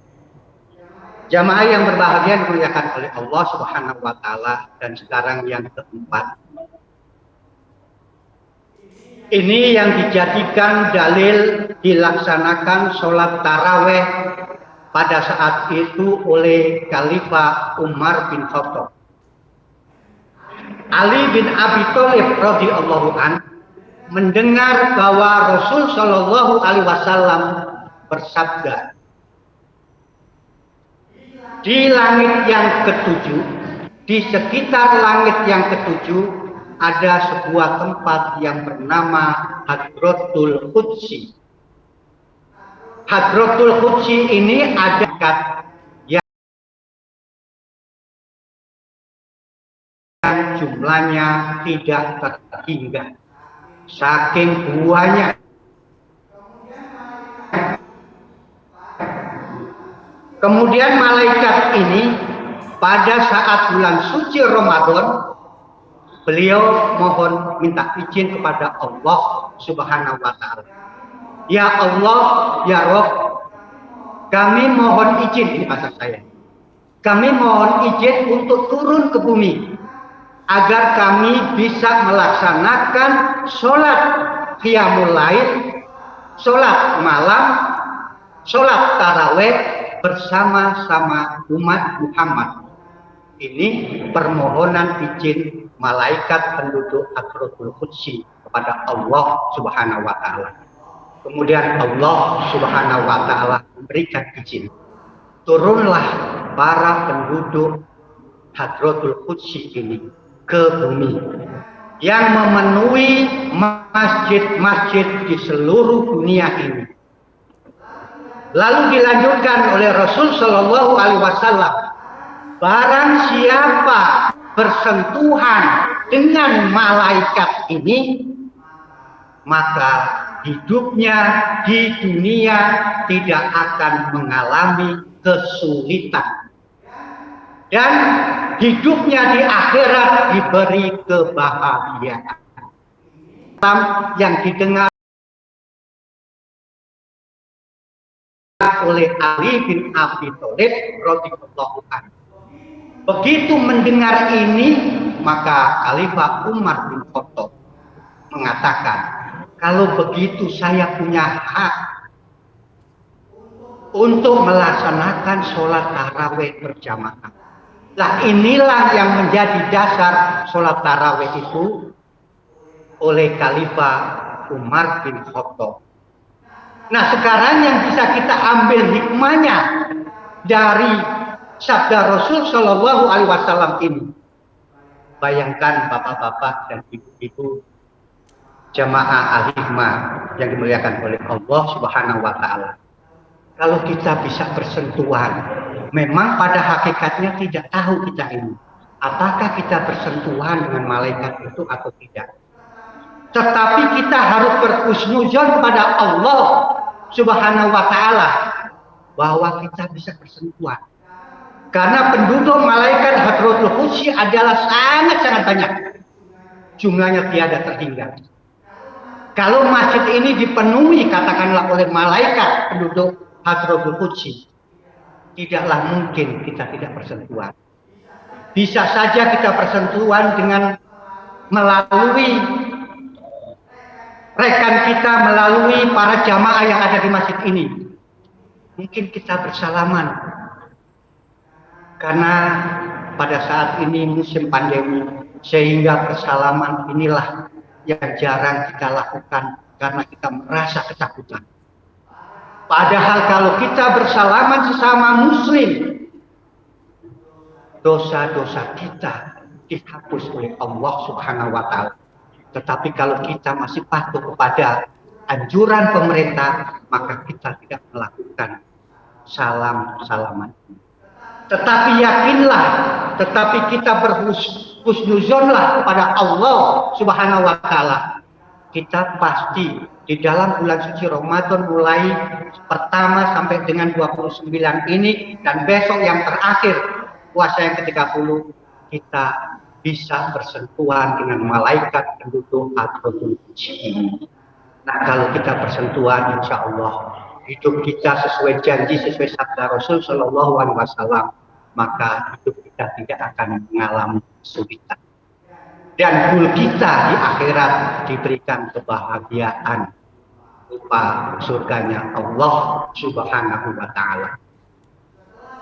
Jamaah yang berbahagia dimuliakan oleh Allah Subhanahu wa taala. Dan sekarang yang keempat, ini yang dijadikan dalil dilaksanakan sholat taraweh pada saat itu oleh Khalifah Umar bin Khattab. Ali bin Abi Thalib radhiyallahu an mendengar bahwa Rasul Shallallahu alaihi wasallam bersabda, di langit yang ketujuh, di sekitar langit yang ketujuh, ada sebuah tempat yang bernama Hadratul Qudsi. Hadratul Qudsi ini ada yang jumlahnya tidak terhingga, saking buahnya. Kemudian malaikat ini pada saat bulan suci Ramadan, beliau mohon minta izin kepada Allah Subhanahu wa taala. Ya Allah, ya Rabb, kami mohon izin, ini bahasa saya. Kami mohon izin untuk turun ke bumi agar kami bisa melaksanakan sholat qiyamul lail, sholat malam, sholat taraweh bersama-sama umat Muhammad. Ini permohonan izin malaikat penduduk Hadratul Qudsi kepada Allah Subhanahu wa taala. Kemudian Allah Subhanahu wa taala memberikan izin. Turunlah para penduduk Hadratul Qudsi ini ke bumi yang memenuhi masjid-masjid di seluruh dunia ini. Lalu dilanjutkan oleh Rasul Shallallahu alaihi wasallam, barang siapa bersentuhan dengan malaikat ini, maka hidupnya di dunia tidak akan mengalami kesulitan, dan hidupnya di akhirat diberi kebahagiaan. Yang didengar oleh Ali bin Abi Thalib radhiyallahu anhu. Begitu mendengar ini, maka Khalifah Umar bin Khattab mengatakan, kalau begitu saya punya hak untuk melaksanakan sholat taraweh berjamaah. Nah, inilah yang menjadi dasar sholat taraweh itu oleh Khalifah Umar bin Khattab. Nah, sekarang yang bisa kita ambil hikmahnya dari sabda Rasul Shallallahu Alaihi Wasallam ini, bayangkan bapak-bapak dan ibu-ibu jamaah al-hikmah yang dimuliakan oleh Allah Subhanahu Wa Taala. Kalau kita bisa bersentuhan, memang pada hakikatnya tidak tahu kita ini, apakah kita bersentuhan dengan malaikat itu atau tidak. Tetapi kita harus berhusnuzon kepada Allah Subhanahu Wa Taala bahwa kita bisa bersentuhan. Karena penduduk malaikat Hadratul Qudsi adalah sangat-sangat banyak. Jumlahnya tiada terhingga. Kalau masjid ini dipenuhi katakanlah oleh malaikat penduduk Hadratul Qudsi, tidaklah mungkin kita tidak bersentuhan. Bisa saja kita bersentuhan dengan melalui rekan kita, melalui para jamaah yang ada di masjid ini. Mungkin kita bersalaman. Karena pada saat ini musim pandemi, sehingga bersalaman inilah yang jarang kita lakukan karena kita merasa ketakutan. Padahal kalau kita bersalaman sesama muslim, dosa-dosa kita dihapus oleh Allah Subhanahu Wa Taala. Tetapi kalau kita masih patuh kepada anjuran pemerintah, maka kita tidak melakukan salaman. Tetapi yakinlah, tetapi kita berhusnuzonlah kepada Allah Subhanahu Wa Taala. Kita pasti di dalam bulan suci Ramadan mulai pertama sampai dengan 29 ini dan besok yang terakhir puasa yang ke-30, kita bisa bersentuhan dengan malaikat penduduk Hadratul Qudsi. Nah, kalau kita bersentuhan, insya Allah hidup kita sesuai janji, sesuai sabda Rasul Shallallahu Alaihi Wasallam, maka hidup kita tidak akan mengalami kesulitan. Dan goal kita di akhirat diberikan kebahagiaan berupa surganya Allah Subhanahu Wa Taala.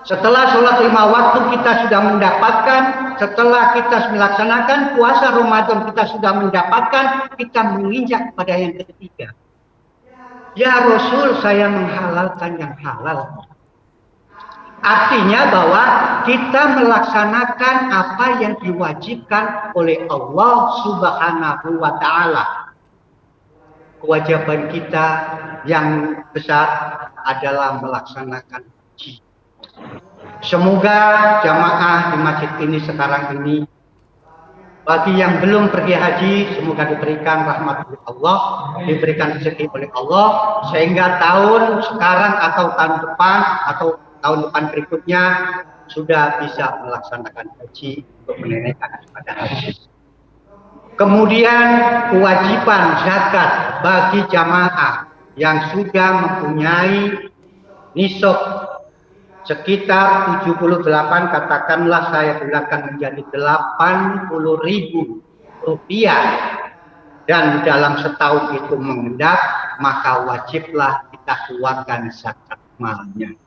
Setelah sholat 5 waktu kita sudah mendapatkan, setelah kita melaksanakan puasa Ramadan kita sudah mendapatkan, kita menginjak pada yang ketiga. Ya Rasul, saya menghalalkan yang halal. Artinya bahwa kita melaksanakan apa yang diwajibkan oleh Allah Subhanahu Wa Taala. Kewajiban kita yang besar adalah melaksanakan haji. Semoga jamaah di masjid ini sekarang ini, bagi yang belum pergi haji, semoga diberikan rahmat oleh Allah, diberikan rezeki oleh Allah, sehingga tahun sekarang atau tahun depan atau tahun depan berikutnya sudah bisa melaksanakan haji untuk menunaikan ibadah haji. Kemudian kewajiban zakat bagi jamaah yang sudah mempunyai nisab sekitar 78, katakanlah saya bulatkan menjadi 80.000 rupiah, dan dalam setahun itu mengendap, maka wajiblah kita keluarkan zakat malnya.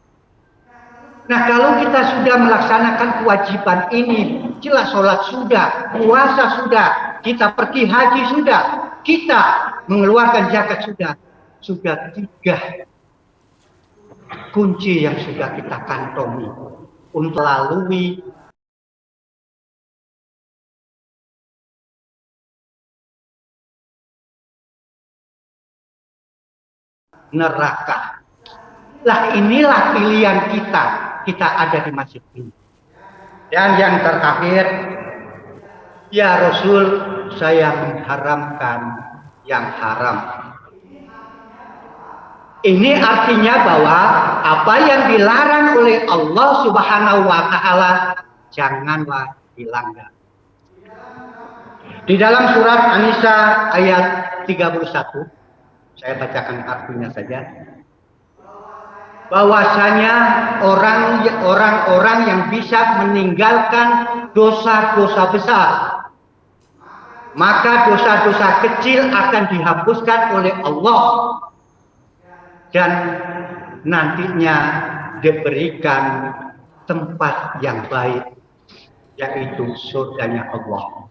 Nah, kalau kita sudah melaksanakan kewajiban ini, jelas sholat sudah, puasa sudah, kita pergi haji sudah, kita mengeluarkan zakat sudah 3 kunci yang sudah kita kantongi untuk melalui neraka. Lah inilah pilihan kita ada di masjid ini. Dan yang terakhir, ya Rasul, saya mengharamkan yang haram. Ini artinya bahwa apa yang dilarang oleh Allah Subhanahu Wa Taala janganlah dilanggar. Di dalam surat An-Nisa ayat 31, saya bacakan artinya saja. Bahwasanya orang-orang yang bisa meninggalkan dosa-dosa besar, maka dosa-dosa kecil akan dihapuskan oleh Allah. Dan nantinya diberikan tempat yang baik, yaitu surganya Allah.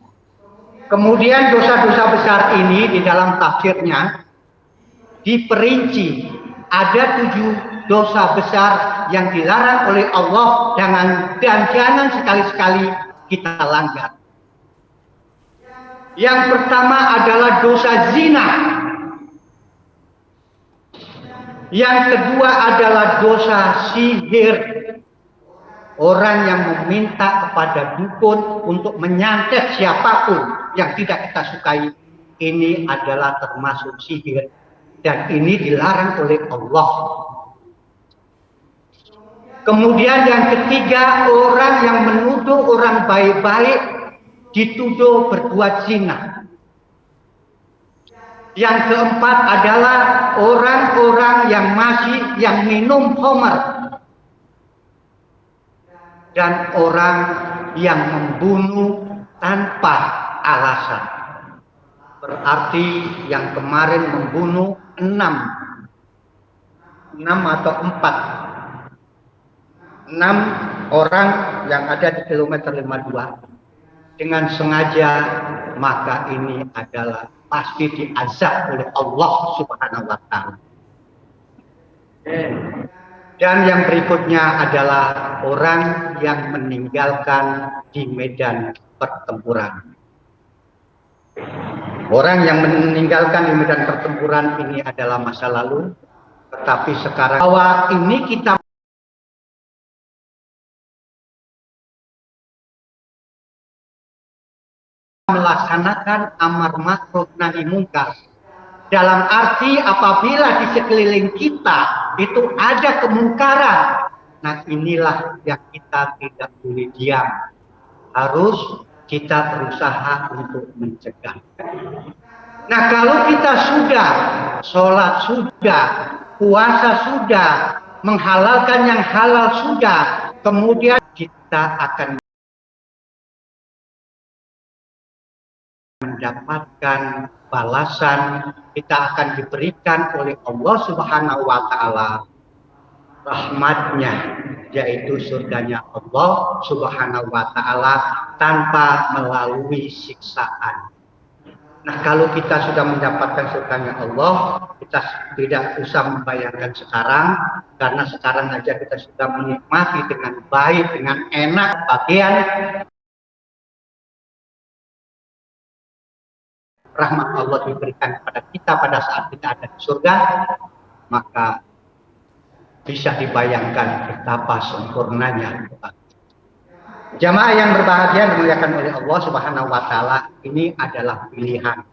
Kemudian dosa-dosa besar ini di dalam tafsirnya diperinci, ada 7 dosa besar yang dilarang oleh Allah dan jangan sekali-sekali kita langgar. Yang pertama adalah dosa zina. Yang kedua adalah dosa sihir. Orang yang meminta kepada dukun untuk menyantet siapapun yang tidak kita sukai, ini adalah termasuk sihir. Dan ini dilarang oleh Allah. Kemudian yang ketiga, orang yang menuduh orang baik-baik dituduh berbuat zina. Yang keempat adalah orang-orang yang minum khamr dan orang yang membunuh tanpa alasan. Berarti yang kemarin membunuh 6 atau 4 orang yang ada di kilometer 52 dengan sengaja, maka ini adalah pasti diazab oleh Allah Subhanahu wa Ta'ala. Dan yang berikutnya adalah orang yang meninggalkan di medan pertempuran. Orang yang meninggalkan di medan pertempuran ini adalah masa lalu, tetapi sekarang bahwa ini kita melaksanakan amar ma'ruf nahi mungkar. Dalam arti apabila di sekeliling kita itu ada kemungkaran, nah inilah yang kita tidak boleh diam. Harus kita berusaha untuk mencegah. Nah, kalau kita sudah sholat sudah, puasa sudah, menghalalkan yang halal sudah, kemudian kita akan mendapatkan balasan, kita akan diberikan oleh Allah Subhanahu wa Ta'ala rahmatnya, yaitu surganya Allah Subhanahu wa Ta'ala tanpa melalui siksaan. Nah, kalau kita sudah mendapatkan surganya Allah, kita tidak usah membayangkan sekarang, karena sekarang aja kita sudah menikmati dengan baik, dengan enak bagian rahmat Allah diberikan kepada kita pada saat kita ada di surga, maka bisa dibayangkan betapa sempurnanya. Jamaah yang berbahagia dimuliakan oleh Allah Subhanahu wa Ta'ala, ini adalah pilihan.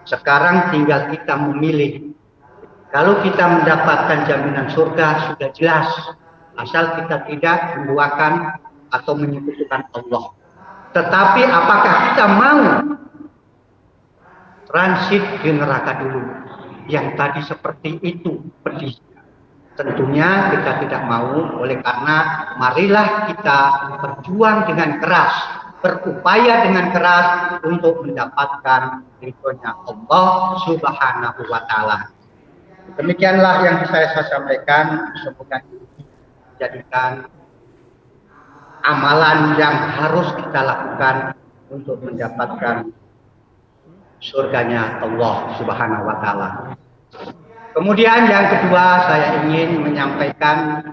Sekarang tinggal kita memilih. Kalau kita mendapatkan jaminan surga sudah jelas, asal kita tidak menduakan atau menyekutukan Allah. Tetapi apakah kita mau transit di neraka dulu yang tadi seperti itu pedih? Tentunya kita tidak mau. Oleh karena marilah kita berjuang dengan keras, berupaya dengan keras untuk mendapatkan ridhonya Allah Subhanahu wa Ta'ala. Demikianlah yang bisa saya sampaikan. Semoga dijadikan amalan yang harus kita lakukan untuk mendapatkan surganya Allah Subhanahu wa Ta'ala. Kemudian yang kedua, saya ingin menyampaikan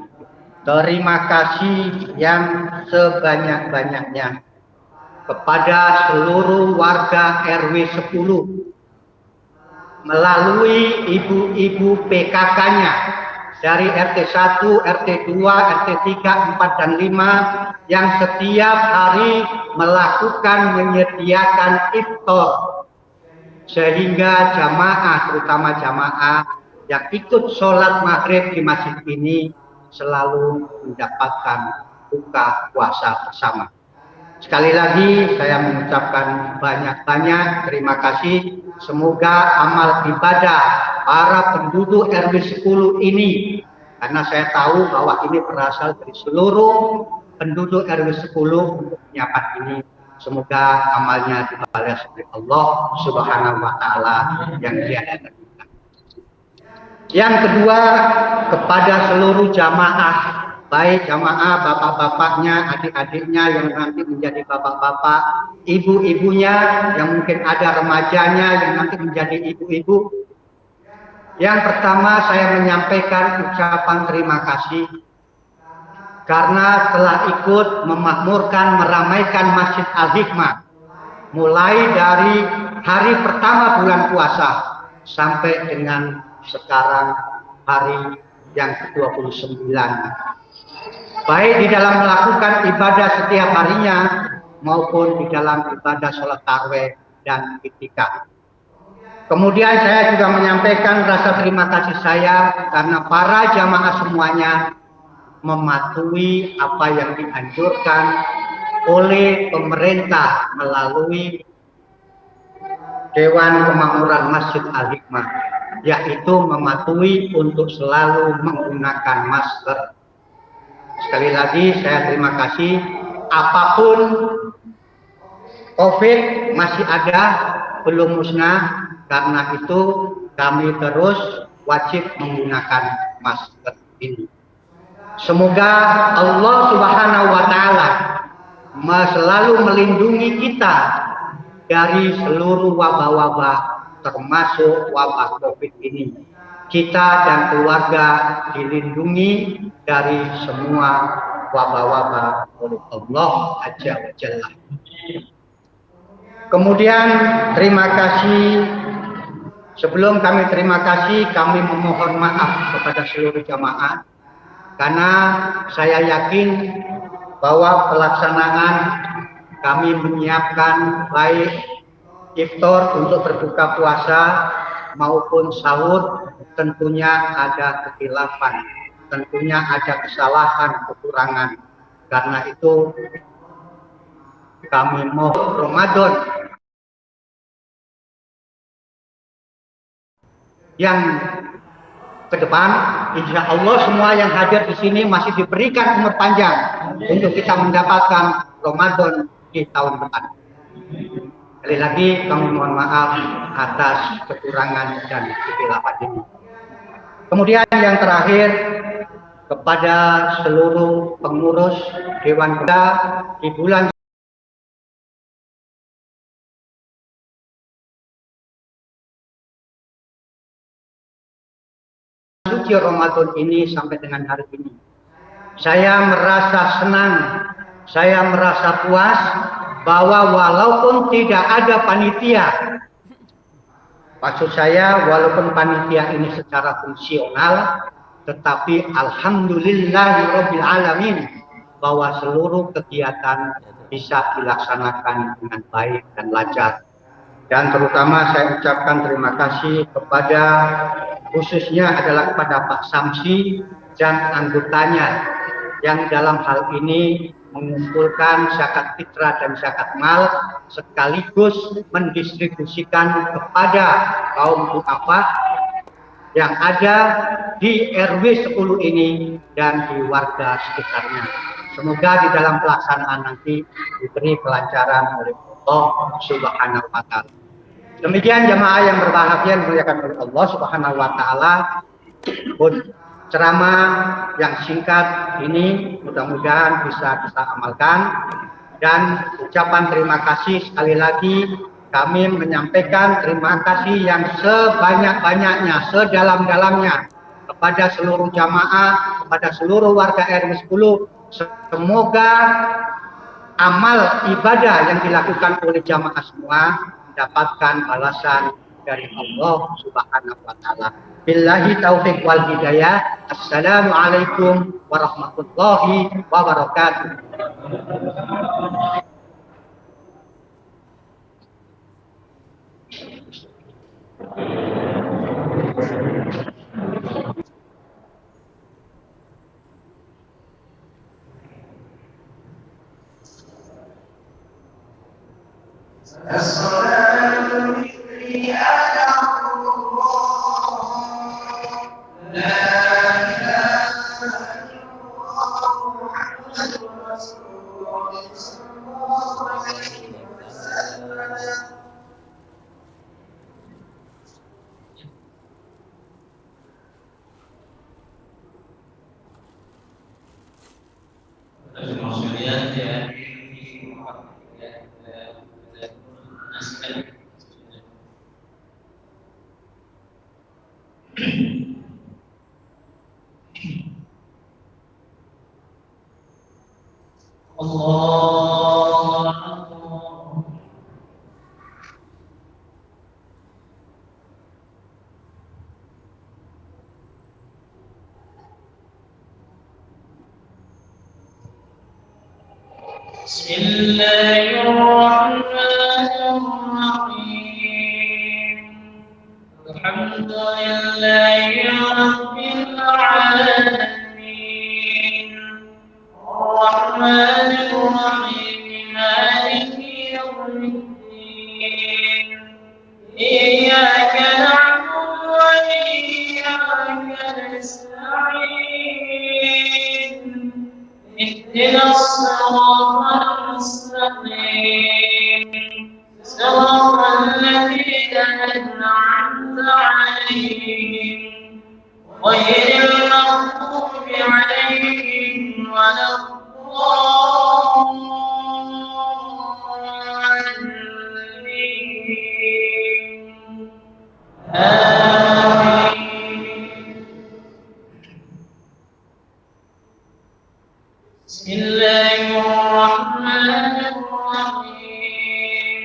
terima kasih yang sebanyak-banyaknya kepada seluruh warga RW 10 melalui ibu-ibu PKK-nya dari RT 1, RT 2, RT 3, 4, dan 5 yang setiap hari melakukan menyediakan iftar, sehingga jamaah, terutama jamaah yang ikut sholat maghrib di masjid ini selalu mendapatkan buka puasa bersama. Sekali lagi saya mengucapkan banyak-banyak terima kasih. Semoga amal ibadah para penduduk RW 10 ini, karena saya tahu bahwa ini berasal dari seluruh penduduk RW 10 untuk menyiapkan ini, semoga amalnya dibalas oleh Allah Subhanahu wa Ta'ala yang tiada tandingan. Yang kedua, kepada seluruh jamaah baik jamaah bapak-bapaknya, adik-adiknya yang nanti menjadi bapak-bapak, ibu-ibunya yang mungkin ada remajanya yang nanti menjadi ibu-ibu. Yang pertama saya menyampaikan ucapan terima kasih karena telah ikut memakmurkan, meramaikan Masjid Al-Hikmah mulai dari hari pertama bulan puasa sampai dengan sekarang hari yang ke-29. Baik di dalam melakukan ibadah setiap harinya maupun di dalam ibadah sholat tarawih dan iktikaf. Kemudian saya juga menyampaikan rasa terima kasih saya karena para jamaah semuanya mematuhi apa yang dianjurkan oleh pemerintah melalui Dewan Kemakmuran Masjid Al-Hikmah, yaitu mematuhi untuk selalu menggunakan masker. Sekali lagi saya terima kasih. Apapun COVID masih ada, belum musnah. Karena itu kami terus wajib menggunakan masker ini. Semoga Allah Subhanahu wa Ta'ala selalu melindungi kita dari seluruh wabah-wabah, termasuk wabah COVID ini. Kita dan keluarga dilindungi dari semua wabah-wabah oleh Allah Azza wa Jalla. Kemudian terima kasih. Sebelum kami terima kasih, kami memohon maaf kepada seluruh jamaah karena saya yakin bahwa pelaksanaan kami menyiapkan baik iftar untuk berbuka puasa maupun sahur tentunya ada kekhilafan, tentunya ada kesalahan, kekurangan. Karena itu kami mohon Ramadan yang ke depan, insya Allah semua yang hadir di sini masih diberikan umur panjang untuk kita mendapatkan Ramadan di tahun depan. Sekali lagi kami mohon maaf atas kekurangan dan kekhilafan ini. Kemudian yang terakhir, kepada seluruh pengurus Dewan Pemuda di bulan suci Ramadan ini sampai dengan hari ini, saya merasa senang, saya merasa puas bahwa walaupun tidak ada panitia, maksud saya walaupun panitia ini secara fungsional, tetapi alhamdulillahirabbil alamin bahwa seluruh kegiatan bisa dilaksanakan dengan baik dan lancar. Dan terutama saya ucapkan terima kasih kepada, khususnya adalah kepada Pak Samsi dan anggotanya yang dalam hal ini mengumpulkan zakat fitrah dan zakat mal sekaligus mendistribusikan kepada kaum duafa yang ada di RW 10 ini dan di warga sekitarnya. Semoga di dalam pelaksanaan nanti diberi kelancaran oleh Allah Subhanahu wa Ta'ala. Demikian jemaah yang berbahagia dimuliakan oleh Allah Subhanahu wa Ta'ala. Ceramah yang singkat ini mudah-mudahan bisa kita amalkan, dan ucapan terima kasih sekali lagi kami menyampaikan terima kasih yang sebanyak-banyaknya, sedalam-dalamnya kepada seluruh jamaah, kepada seluruh warga RW 10. Semoga amal ibadah yang dilakukan oleh jamaah semua mendapatkan balasan dari Allah Subhanahu wa Ta'ala. Billahi taufiq wal hidayah. Assalamualaikum warahmatullahi wabarakatuh. As-salatu lillahi ala Allah. La ilaha illallah Muhammadur Rasulullah sallallahu alaihi wasallam. آياته وحده الله أكبر. بسم الله الرحمن الرحيم الحمد لله رب العالمين الرحمن الرحيم مالك يوم الدين إياك نعبد وإياك نستعين اهدنا الصراط المستقيم صراط الذين أنعمت عليهم غير المغضوب عليهم ولا الضالين آمين. بسم الله الرحمن الرحيم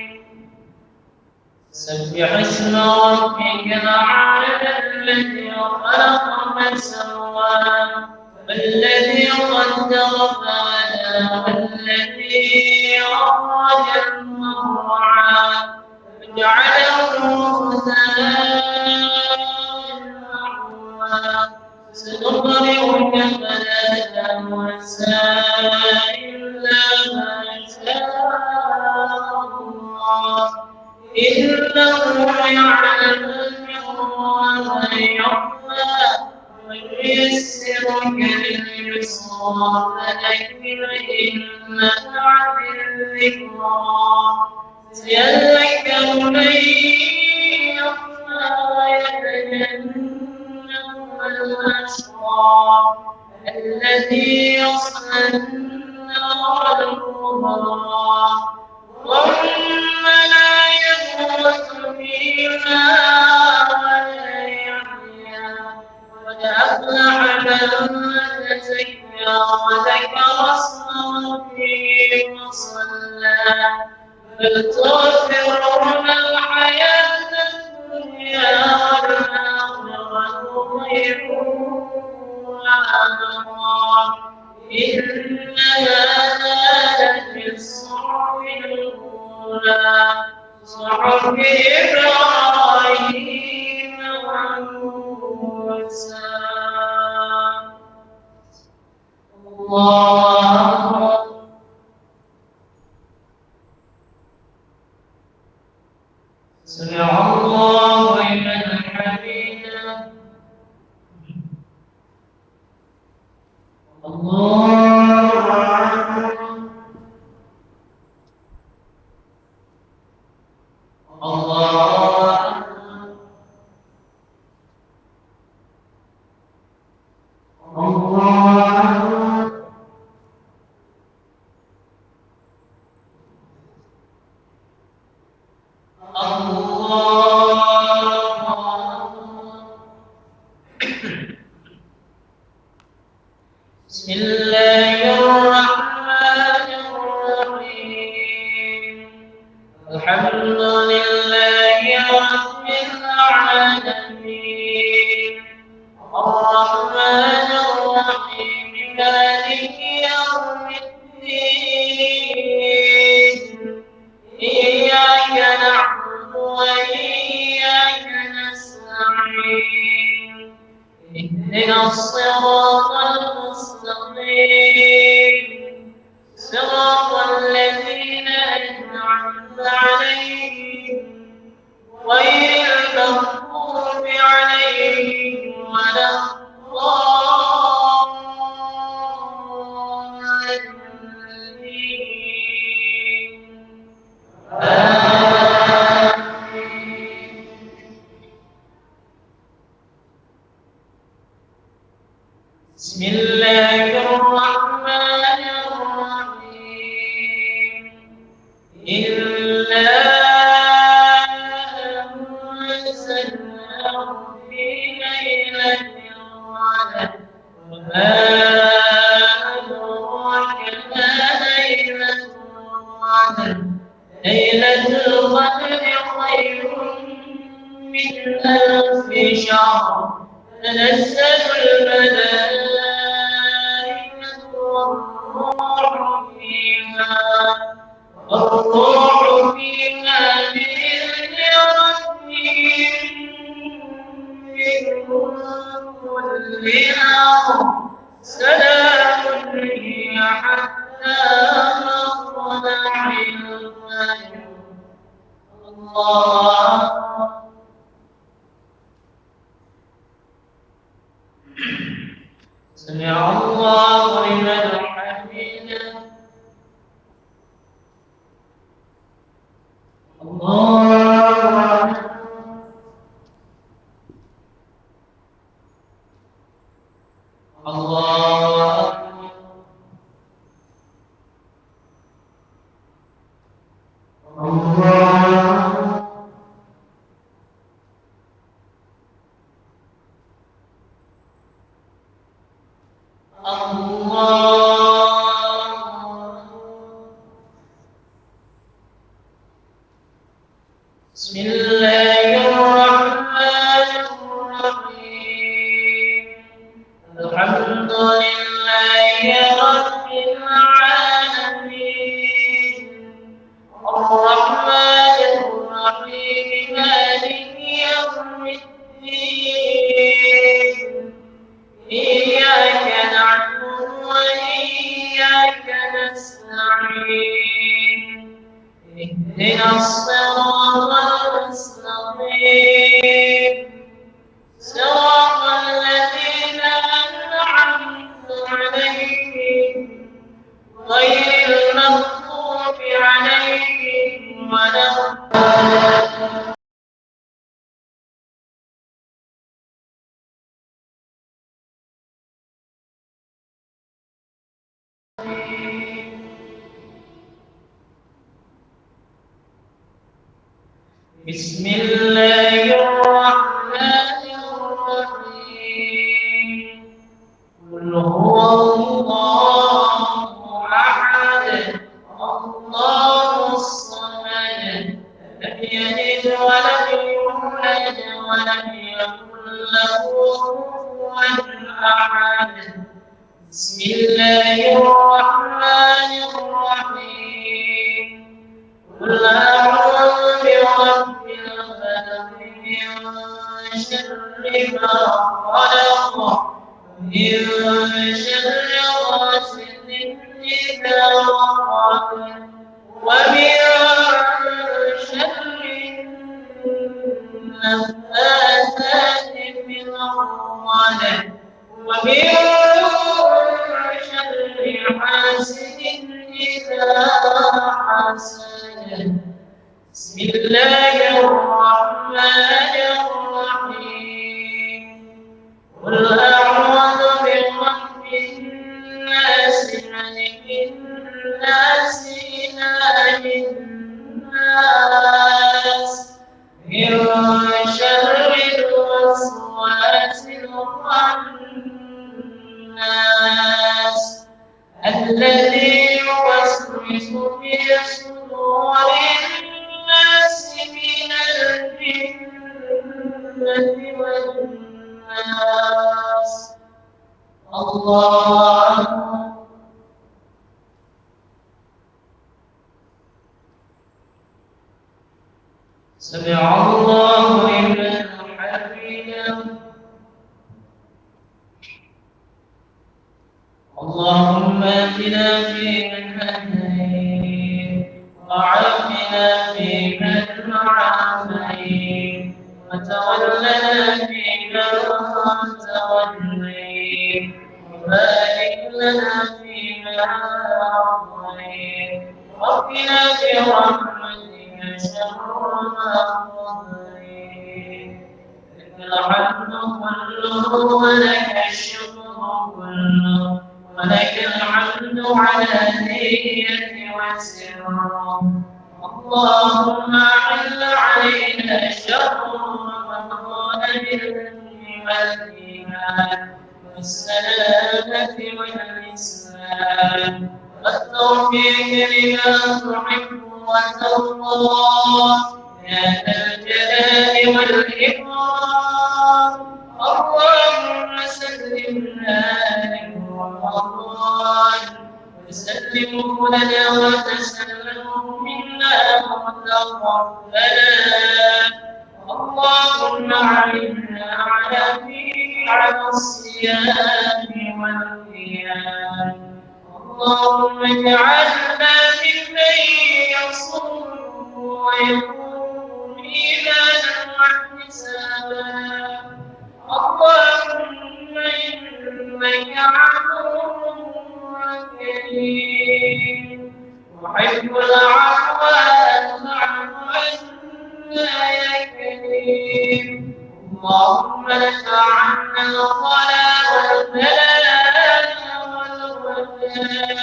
سبح اسم ربك الأعلى الذي خلق فسوى والذي قدر فهدى والذي أخرج المرعى فجعله غثاء أحوى سنقرئك فلا تنسى إلا ما شاء الله إنه يعلم الجهر وما يخفى وييسرك لليسرى فذكر إن نفعت الذكرى سيذكر من يخشى ويتجنبها الأشقى الذي يصلى النار الكبرى ثم لا يموت فيها ولا يحيا قد أفلح من تزكى وذكر اسم ربه وصلى بل تؤثرون الحياة الدنيا والآخرة خير وأبقى إن هذا لفي الصحف الأولى صحف إبراهيم وموسى. الله أكبر. سمع الله لمن حمده. الله أكبر. الله أكبر. الله أكبر. بسم الله الرحمن الرحيم الحمد لله رب العالمين الرحمن الرحيم مالك يوم الدين إياك نعبد وإياك نستعين اهدنا الصراط المستقيم صراط الذين أنعمت عليهم غير المغضوب عليهم ولا الضالين بسم الله الرحمن الرحيم وما أدراك ما ليلة القدر ليلة القدر خير من ألف شهر تنزل الملائكة والروح فيها بإذن ربهم من كل أمر سلام هي حتى مطلع الفجر. الله سمع الله لمن حمده. الله الله بسم الله الرحمن الرحيم الحمد لله رب العالمين الرحمن الرحيم مالك يوم الدين إياك نعبد وإياك نستعين اهدنا الصراط المستقيم صراط الذين أنعمت عليهم غير المغضوب عليهم ولا الضالين. بسم الله الرحمن الرحيم قل هو الله أحد الله الصمد لم يلد ولم يولد ولم يكن له كفوا أحد. بسم الله الرحمن الرحيم قل أعوذ برب الفلق من شر ما خلق ومن شر غاسق إذا وقب ومن شر النفاثات في العقد ومن شر حاسد إذا حسد. بسم الله الرحمن الرحيم قل أعوذ برب الناس ملك الناس إله الناس من شر الوسواس الخناس الذي يوسوس في صدور الناس من الجنة والناس. الله سمع الله لمن حمده. اللهم اهدنا فيمن هديت وعافنا فيمن عافيت وتولنا فيمن توليت وبارك لنا فيما أعطيت وقنا برحمتك شر ما قضيت لك الحمد كله ولك الشكر كله ولك الحمد على نية وسر. اللهم أحل علينا شر رمضان بالإيمان والسلامة والإسلام والتوفيق لما تحب وترضى يا ذا الجلال والإكرام اللهم سلمنا من رمضان وسلمه لنا وتسلمه منا وتقبلا اللهم أعنا على الصيام والقيام اللهم اجعلنا ممن يصوم ويقوم إيمانا واحتسابا اللهم إنك عفو كريم تحب العفو فاعف عنا يا كريم اللهم ادفع عنا الضلال والبلاء والرجاء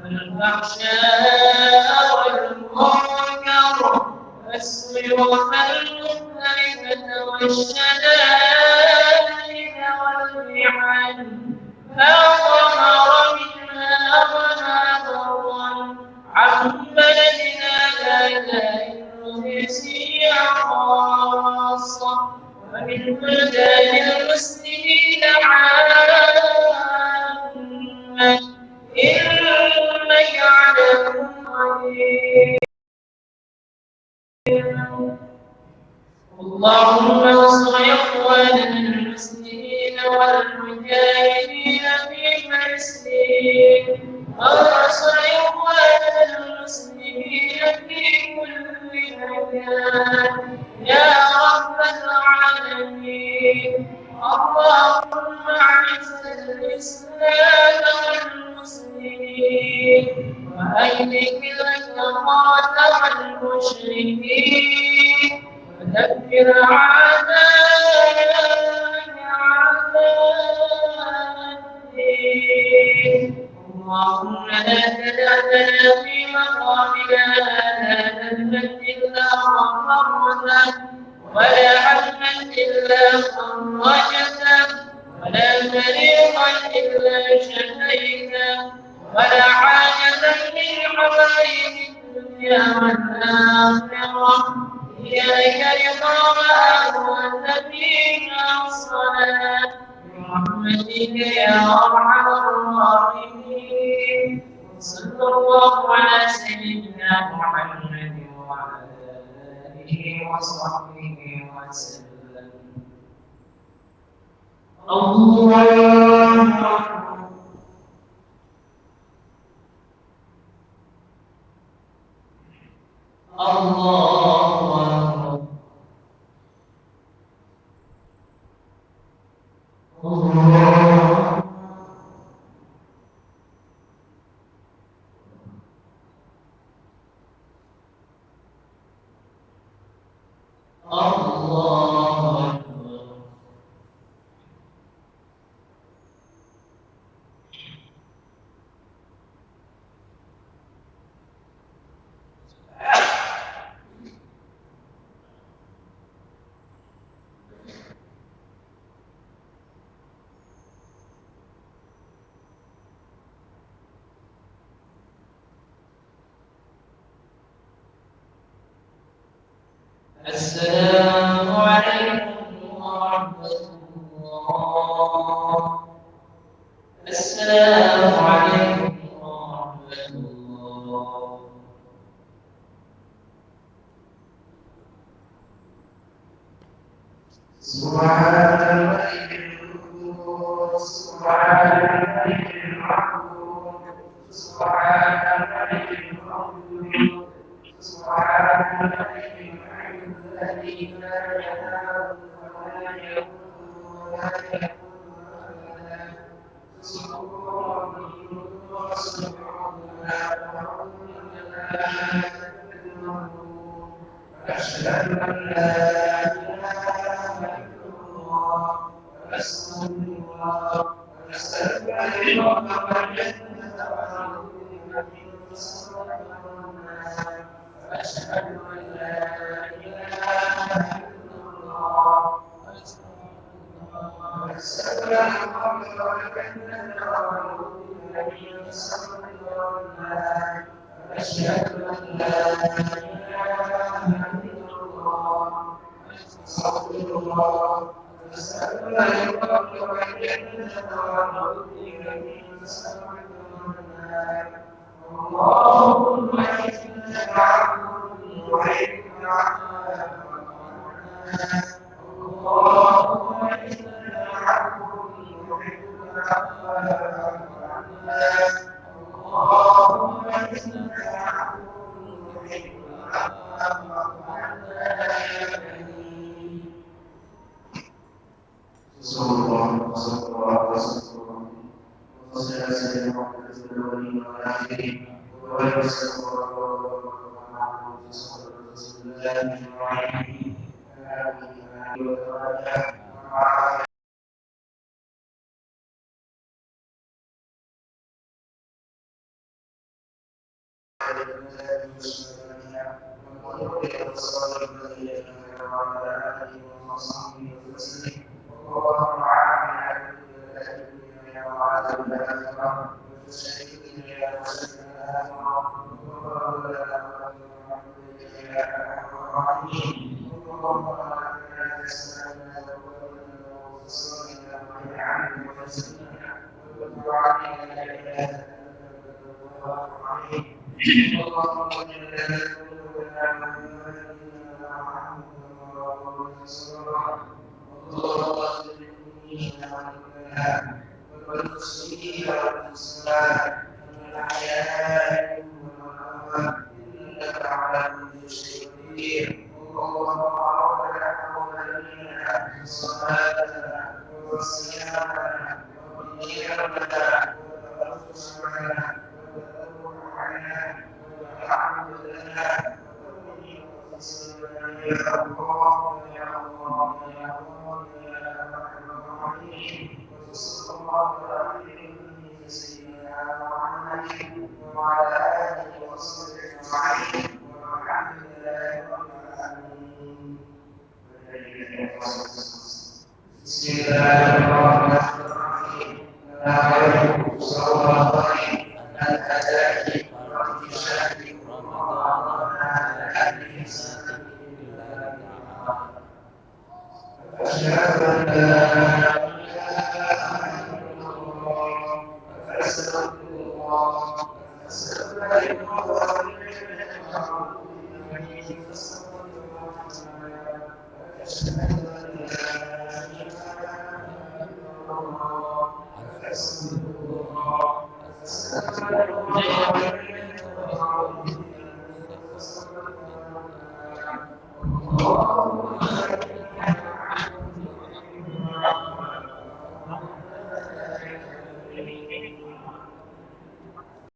والفحشاء والمنكر والسيوف المختلفة والشدائد والمحن ما ظهر منها وما بطن عن بلدنا هذا القدسي خاصة ومن بلدان المسلمين عامة إنك على قدير اللهم انصر إخواننا المسلمين والمجاهدين في فلسطين وانصر إخواننا المسلمين في كل مكان يا رب العالمين اللهم أعز الإسلام والمسلمين وأهلك الكفرة والمشركين ودبر أعداءك أعداء الدين اللهم لا تدع لنا في مقامنا هذا ذنبا إلا غفرته ولا حزنا إلا فرجته ولا مريضا إلا شفيته ولا حاجة من حوائج الدنيا والآخرة إياك رضاها وأنت فيها الصلاة برحمتك يا أرحم الراحمين صلى الله على سيدنا محمد وعلى آله وصحبه وسلم الله الله السلام عليكم ورحمة الله. السلام عليكم ورحمة الله. سبحان الملك القدوس سبحان الملك المعبود سبحان الملك المعبود سبحان الملك الذي لا ينام ولا يكون ولا أشهد أن لا إله إلا الله وأستغفر الله وأستغفر الجنة وأشهد أن لا إله إلا الله وأستغفر